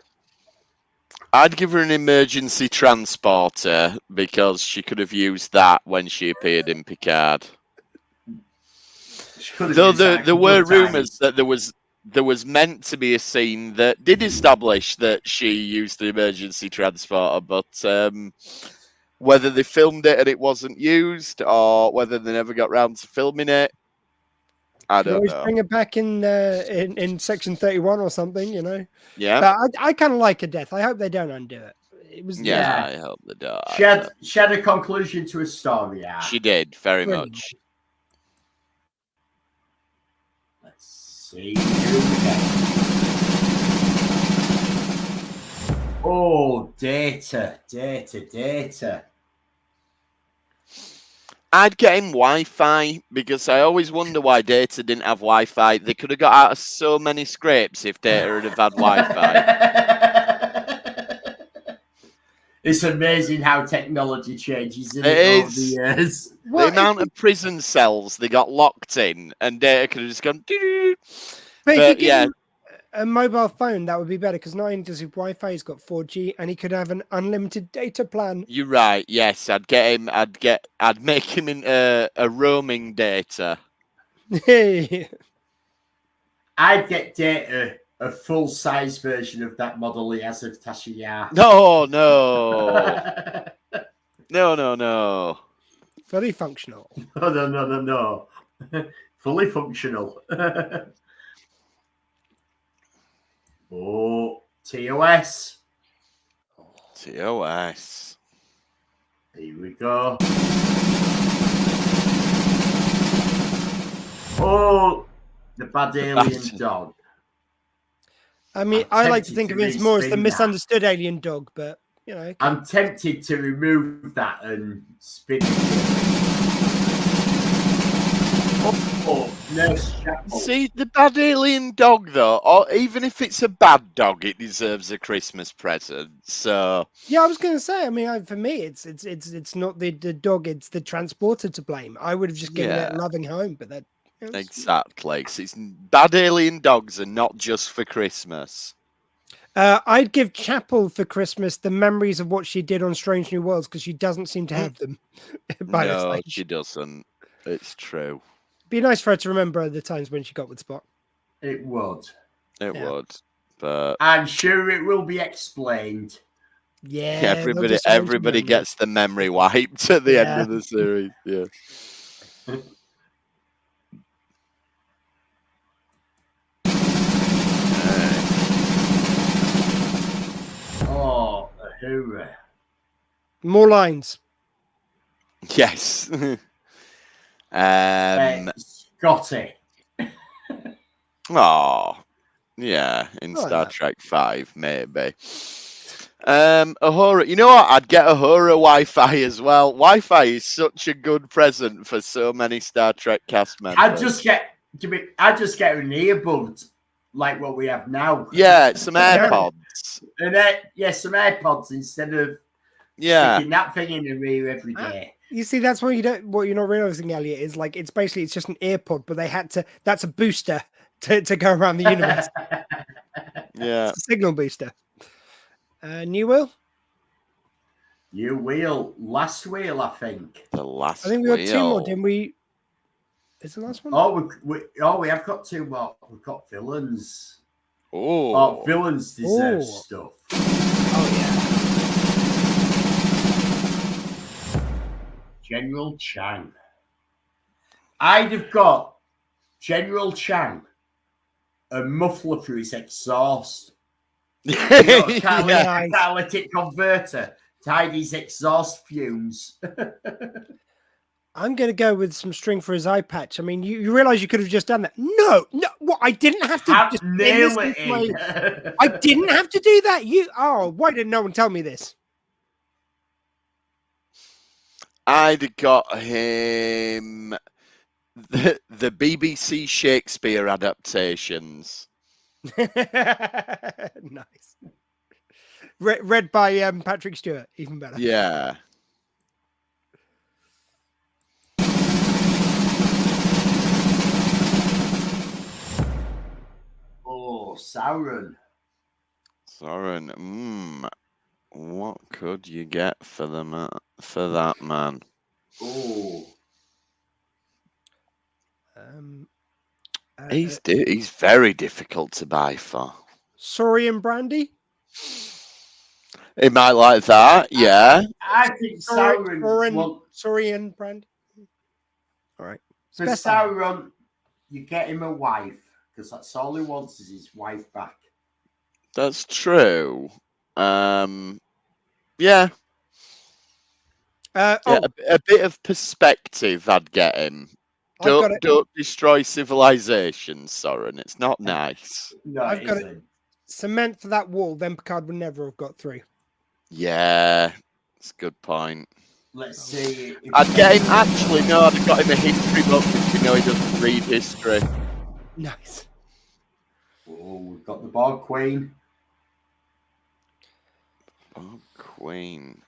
B: I'd give her an emergency transporter because she could have used that when she appeared in Picard. Though there were rumours that there was meant to be a scene that did establish that she used the emergency transporter, but whether they filmed it and it wasn't used, or whether they never got round to filming it, I
D: Could
B: don't
D: always
B: know.
D: bring it back in section 31 or something, you know.
B: Yeah,
D: But I kind of like her death. I hope they don't undo it. It was
B: yeah. I hope they don't.
C: she had a conclusion to a story. Yeah,
B: She did very
D: Brilliant.
B: much.
C: let's see who we get. Oh, data.
B: I'd get him Wi-Fi because I always wonder why Data didn't have Wi-Fi. They could have got out of so many scrapes if Data would have had Wi-Fi.
C: It's amazing how technology changes over
B: It
C: the
B: is.
C: years.
D: Well,
B: The amount of prison cells they got locked in, and Data could have just gone. Doo-doo.
D: But if
B: But
D: you give
B: yeah,
D: him a mobile phone, that would be better because not only does he have Wi-Fi, he's got 4G, and he could have an unlimited data plan.
B: you're right. Yes, I'd get him. I'd make him into a roaming Data.
C: I'd get Data a full-size version of that model he has of Tasha Yar.
B: No. No.
D: Fully functional.
C: No. Fully functional. Oh, TOS.
B: TOS.
C: Here we go. Oh, the bad alien dog.
D: I mean,
C: I'm
D: I like to
C: tempted
D: think
C: to
D: of it more as the
C: respin that.
D: misunderstood alien dog, but you know.
C: I'm tempted to remove that and spin it. Oh, Nurse Chapel.
B: See, the bad alien dog, though, or even if it's a bad dog, it deserves a Christmas present. So
D: Yeah, I was going to say. I mean, for me, it's not the dog; it's the transporter to blame. I would have just given it a loving home, but that
B: exactly, 'cause it's bad alien dogs are not just for Christmas.
D: I'd give Chapel for Christmas the memories of what she did on Strange New Worlds because she doesn't seem to have them. By this
B: No,
D: stage.
B: she doesn't. It's true.
D: Be nice for her to remember the times when she got with Spock.
C: It would.
B: It would, but
C: I'm sure it will be explained.
D: Yeah,
B: everybody gets the memory wiped at the end of the series. Yeah.
C: Oh, a hoorah.
D: More lines.
B: Yes.
C: Scotty.
B: Oh, yeah, in Star Trek 5, maybe. Uhura, you know what? I'd get Uhura Wi-Fi as well. Wi-Fi is such a good present for so many Star Trek cast members.
C: I'd just get an earbud like what we have now.
B: Yeah, some AirPods.
C: And some AirPods instead of sticking that thing in the ear every day.
D: You see, that's what you're not realizing, Elliot, is like it's just an earpod, but they had to. That's a booster to go around the universe.
B: Yeah,
D: it's a signal booster. New wheel.
C: New wheel, last wheel, I think.
B: The last.
D: I think we got two more, didn't we? Is the last one?
C: We have got two more. We've got villains.
B: Oh,
C: villains deserve stuff.
D: Oh yeah.
C: General Chang. I'd have got General Chang a muffler for his exhaust. Catalytic converter to hide his exhaust fumes.
D: I'm going to go with some string for his eye patch. I mean, you realize you could have just done that. No, what? I didn't have to just
C: nail it in.
D: I didn't have to do that. Why didn't no one tell me this?
B: I'd have got him the BBC Shakespeare adaptations.
D: Nice. read by Patrick Stewart, even better.
B: Yeah.
C: Oh, Sauron.
B: Sauron. What could you get for that man?
C: Oh.
B: He's very difficult to buy for.
D: Saurian Brandy.
B: He might like that, yeah.
C: I think Sauron.
D: Saurian Brandy. All right.
C: For Sauron, you get him a wife, because that's all he wants is his wife back.
B: That's true. Yeah. A bit of perspective, I'd get him. Don't destroy civilization, Soren. It's not nice.
C: No,
D: I've got it. Cement for that wall, then Picard would never have got through.
B: Yeah, that's a good point.
C: Let's see.
B: I'd get him. Actually, no, I'd have got him a history book because he doesn't read history.
D: Nice.
C: Oh, we've got the Borg Queen.
B: Borg Queen.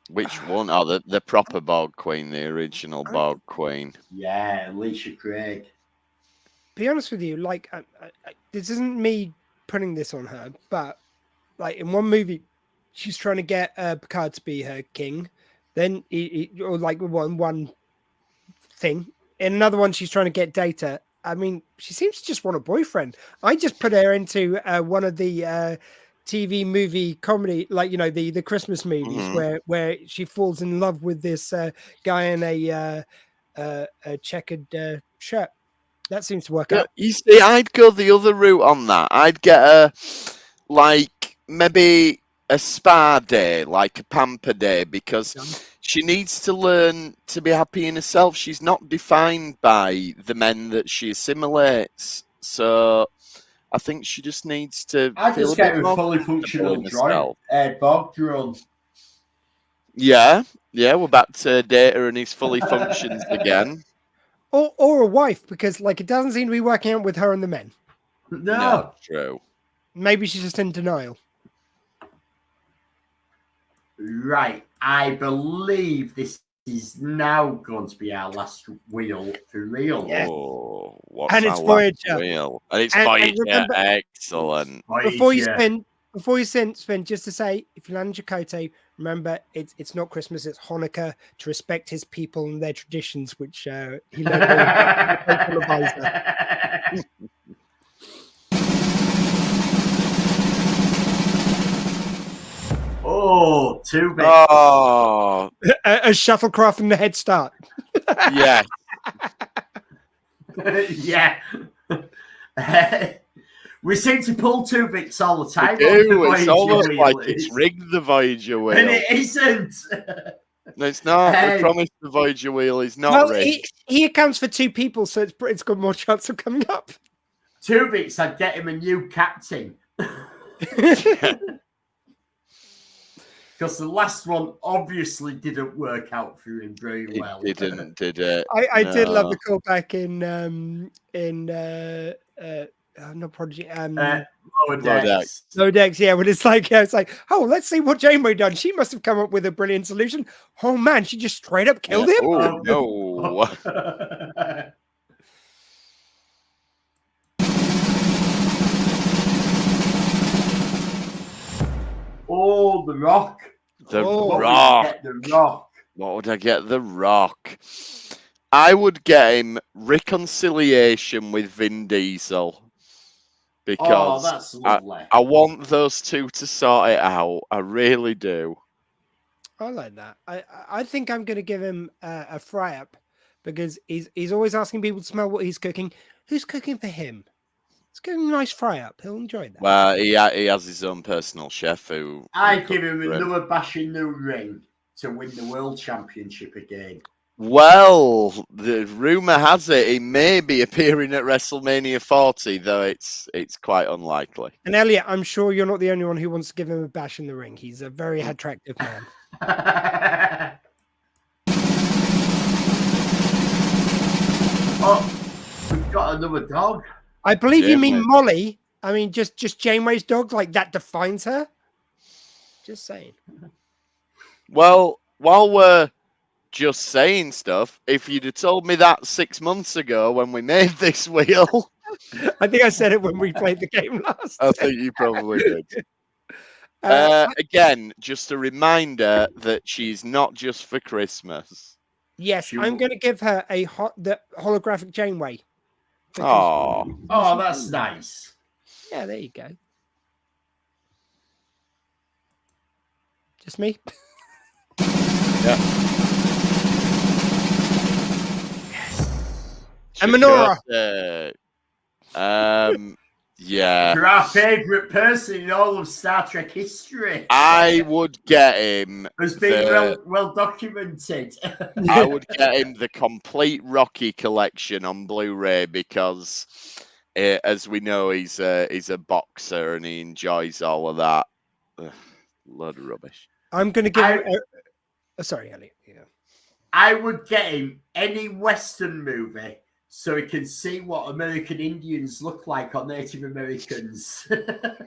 B: Which one? Oh, the proper Borg Queen, the original Borg Queen.
C: Yeah, Alicia Craig.
D: Be honest with you, like, this isn't me putting this on her, but like in one movie, she's trying to get Picard to be her king. Then, or like one thing. In another one, she's trying to get Data. I mean, she seems to just want a boyfriend. I just put her into one of the TV movie comedy, like, the Christmas movies where she falls in love with this guy in a checkered shirt. That seems to work out.
B: You see, I'd go the other route on that. I'd get her, like, maybe a spa day, like a pamper day, because she needs to learn to be happy in herself. She's not defined by the men that she assimilates. So I think she just needs to.
C: I just get a fully functional Borg drone.
B: Yeah, we're back to Data and his fully functions again.
D: Or a wife, because like it doesn't seem to be working out with her and the men.
C: No,
B: true.
D: Maybe she's just in denial.
C: Right, I believe this is now going to be our last wheel for real.
D: Yes.
B: Oh, what's
D: and it's
B: our
D: Voyager.
B: Wheel? And it's Voyager.
D: Remember,
B: excellent.
D: Before you spin, just to say, if you land in Chakotay, remember it's not Christmas, it's Hanukkah, to respect his people and their traditions, which he learned.
C: Oh, 2 bits.
B: Oh,
D: a shuttlecraft and the head start.
B: yeah.
C: Yeah. We seem to pull 2 bits all the time.
B: It's almost like it's rigged, the Voyager wheel.
C: And it isn't.
B: No, it's not. I promise the Voyager wheel is not rigged.
D: He accounts for 2 people, so it's got more chance of coming up.
C: 2 bits, I'd get him a new captain. Because the last one obviously didn't work out for him very well.
B: It didn't, did it?
D: I did love the callback not Prodigy. Lower Decks, yeah. When it's like, oh, let's see what Janeway done. She must have come up with a brilliant solution. Oh man, she just straight up killed him.
B: Oh no.
C: Oh, the Rock.
B: The Rock. What would I get? The Rock. I would get him reconciliation with Vin Diesel. Because
C: that's lovely.
B: I want those 2 to sort it out. I really do.
D: I like that. I think I'm going to give him a fry up because he's always asking people to smell what he's cooking. Who's cooking for him? It's getting a nice fry up. He'll enjoy that.
B: Well, he has his own personal chef who.
C: I give him another bash in the ring to win the world championship again.
B: Well, the rumor has it he may be appearing at WrestleMania 40, though it's quite unlikely.
D: And Elliot, I'm sure you're not the only one who wants to give him a bash in the ring. He's a very attractive man.
C: Oh, we've got another dog.
D: I believe you mean Molly. I mean, just Janeway's dog, like that defines her. Just saying.
B: Well, while we're just saying stuff, if you'd have told me that 6 months ago when we made this wheel,
D: I think I said it when we played the game last.
B: I think you probably did.
D: Uh,
B: Again, just a reminder that she's not just for Christmas.
D: yes, I'm going to give her the holographic Janeway.
B: Oh,
C: That's nice.
D: Yeah, there you go. Just me?
B: yeah.
D: And Menorah.
B: Yeah.
C: You're our favourite person in all of Star Trek history.
B: I would get him.
C: Has been well documented.
B: I would get him the complete Rocky collection on Blu-ray because, as we know, he's a boxer and he enjoys all of that. Ugh, load of rubbish.
D: I'm going to give him. Sorry, Elliot. Yeah.
C: I would get him any Western movie so he can see what American Indians look like on Native Americans.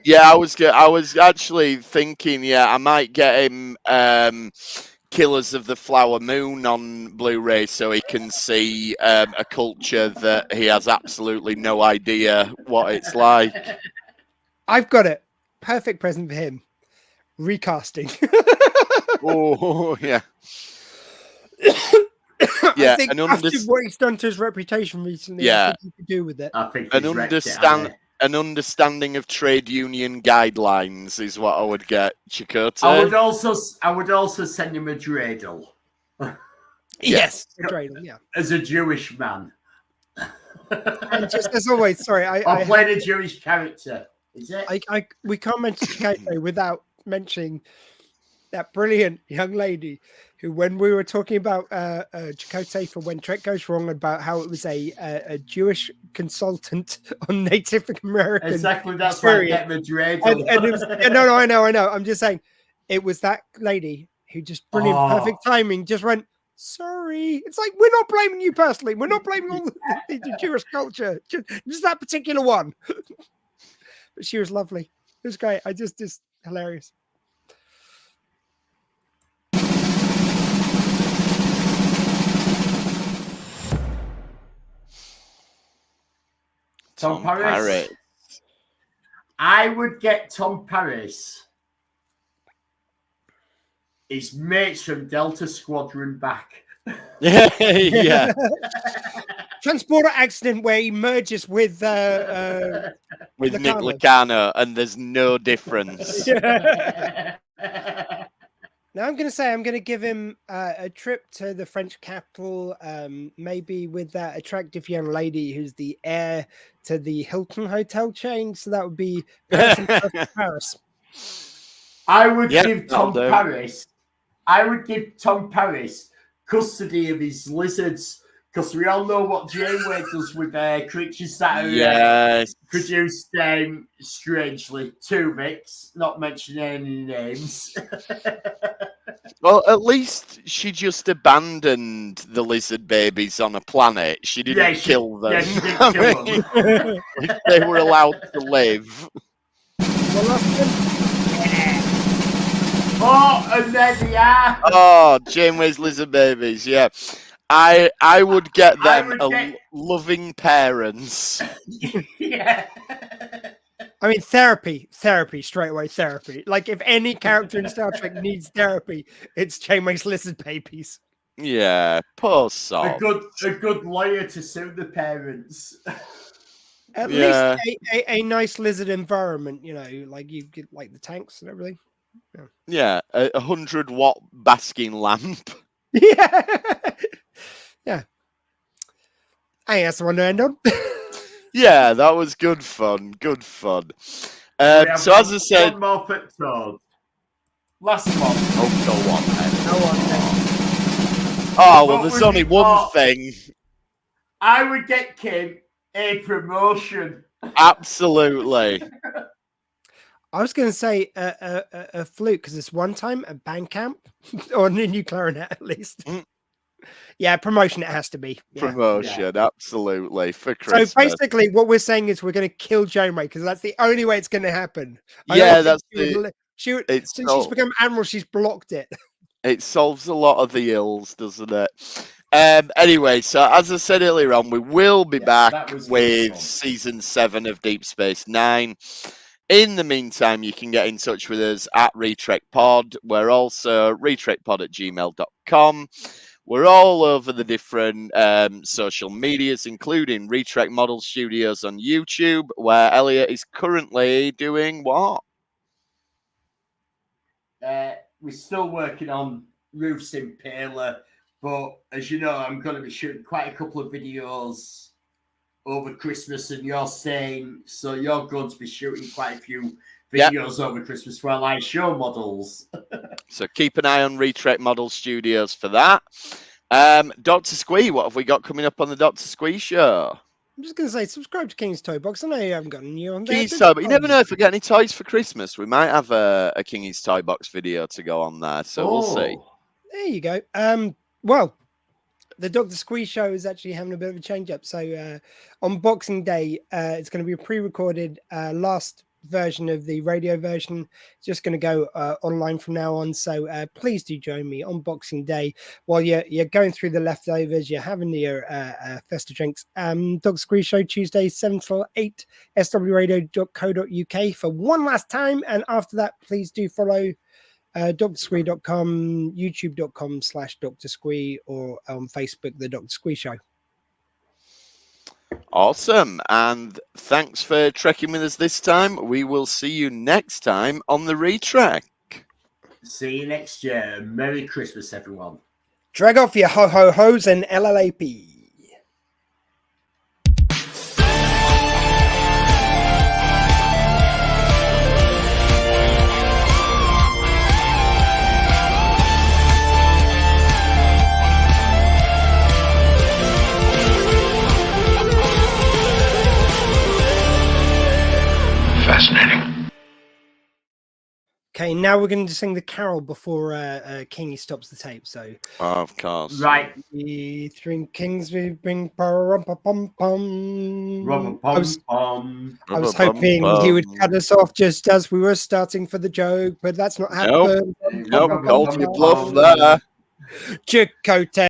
B: Yeah, I was actually thinking, I might get him Killers of the Flower Moon on Blu-ray so he can see a culture that he has absolutely no idea what it's like.
D: I've got it. Perfect present for him. Recasting.
B: Oh, yeah.
D: I think after what he's done to his reputation recently, I think he could do with it.
C: I think
B: an understanding of trade union guidelines is what I would get, Chakotay.
C: I would also send him a dreidel.
D: Yes, a dreidel, yeah.
C: As a Jewish man.
D: And just as always, sorry,
C: I played a Jewish character. Is it?
D: We can't mention Chakotay without mentioning that brilliant young lady who, when we were talking about Chakotay for When Trek Goes Wrong, about how it was a Jewish consultant on Native American.
C: Exactly, that's why I get the dreidel.
D: And it was, no, I know. I'm just saying, it was that lady who just brilliant, perfect timing, just went, sorry. It's like, we're not blaming you personally. We're not blaming all the Jewish culture. Just that particular one. But she was lovely. It was great. Just hilarious.
C: Tom Paris. I would get Tom Paris. His mates from Delta Squadron back.
B: Yeah.
D: Transporter accident where he merges with
B: Nick Lucano, and there's no difference.
D: Now I'm going to give him a trip to the French capital, maybe with that attractive young lady who's the heir to the Hilton hotel chain. So that would be Paris.
C: I would give Tom Paris. I would give Tom Paris custody of his lizards, because we all know what Janeway does with creatures that are produced strangely. Tuvix, not mentioning any names.
B: Well, at least she just abandoned the lizard babies on a planet. She didn't kill them.
C: Yeah, she didn't kill them.
B: If they were allowed to live.
C: Oh, and there they are.
B: Oh, Janeway's lizard babies, yeah. I would get them loving parents.
C: Yeah.
D: I mean, therapy, straight away, therapy. Like, if any character in Star Trek needs therapy, it's Janeway's lizard babies.
B: Yeah, poor soul.
C: A good lawyer to sue the parents.
D: At least a nice lizard environment, like you get like the tanks and everything.
B: Yeah, a 100-watt basking lamp.
D: Yeah. Yeah. I think that's the one to end on.
B: Yeah, that was good fun. Good fun. So as I said,
C: one more put forward. Last one.
B: Oh, go on then.
C: Go on then.
B: Oh well, there's only one thing.
C: I would get Kim a promotion.
B: Absolutely.
D: I was going to say a flute, because it's one time a band camp or a new clarinet at least. Yeah, promotion it has to be. Yeah.
B: Promotion, absolutely, for Christmas.
D: So basically what we're saying is we're going to kill Janeway, because that's the only way it's going to happen.
B: Yeah, that's the
D: Since she's become Admiral, she's blocked it.
B: It solves a lot of the ills, doesn't it? Anyway, so as I said earlier on, we will be back with season 7 of Deep Space Nine. In the meantime, you can get in touch with us at RetrekPod. We're also retrekpod@gmail.com. We're all over the different social medias, including Retrek Model Studios on YouTube, where Elliot is currently doing what?
C: We're still working on Roof's Impaler, but as you know, I'm going to be shooting quite a couple of videos over Christmas, and you're saying, so you're going to be shooting quite a few videos over Christmas while I show models.
B: So keep an eye on Retrek Model Studios for that. Dr. Squee, what have we got coming up on the Dr. Squee show?
D: I'm just going to say, subscribe to King's Toy Box. I know you haven't got any new on there.
B: King's Toy, but you never know if we get any toys for Christmas. We might have a King's Toy Box video to go on there, so we'll see.
D: There you go. Well, the Dr. Squee show is actually having a bit of a change up. So on Boxing Day, it's going to be a pre-recorded last version of the radio version. It's just going to go online from now on. So please do join me on Boxing Day while you're going through the leftovers, you're having your festive drinks. Dr. Squee show Tuesday 7 till 8, swradio.co.uk for one last time. And after that, please do follow drsquee.com, youtube.com/Dr. Squee, or on Facebook, The Dr. Squee Show.
B: Awesome. And thanks for trekking with us this time. We will see you next time on the Retrek.
C: See you next year. Merry Christmas, everyone.
D: Drag off your ho-ho-hos and LLAP.
A: Fascinating.
D: Okay, now we're going to sing the carol before Kingy stops the tape. So,
B: of course,
C: right.
D: We three kings, we bring pum-pum-pum. I was hoping he would cut us off just as we were starting for the joke, but that's not happened.
B: Nope, called your bluff there.
D: Chicote.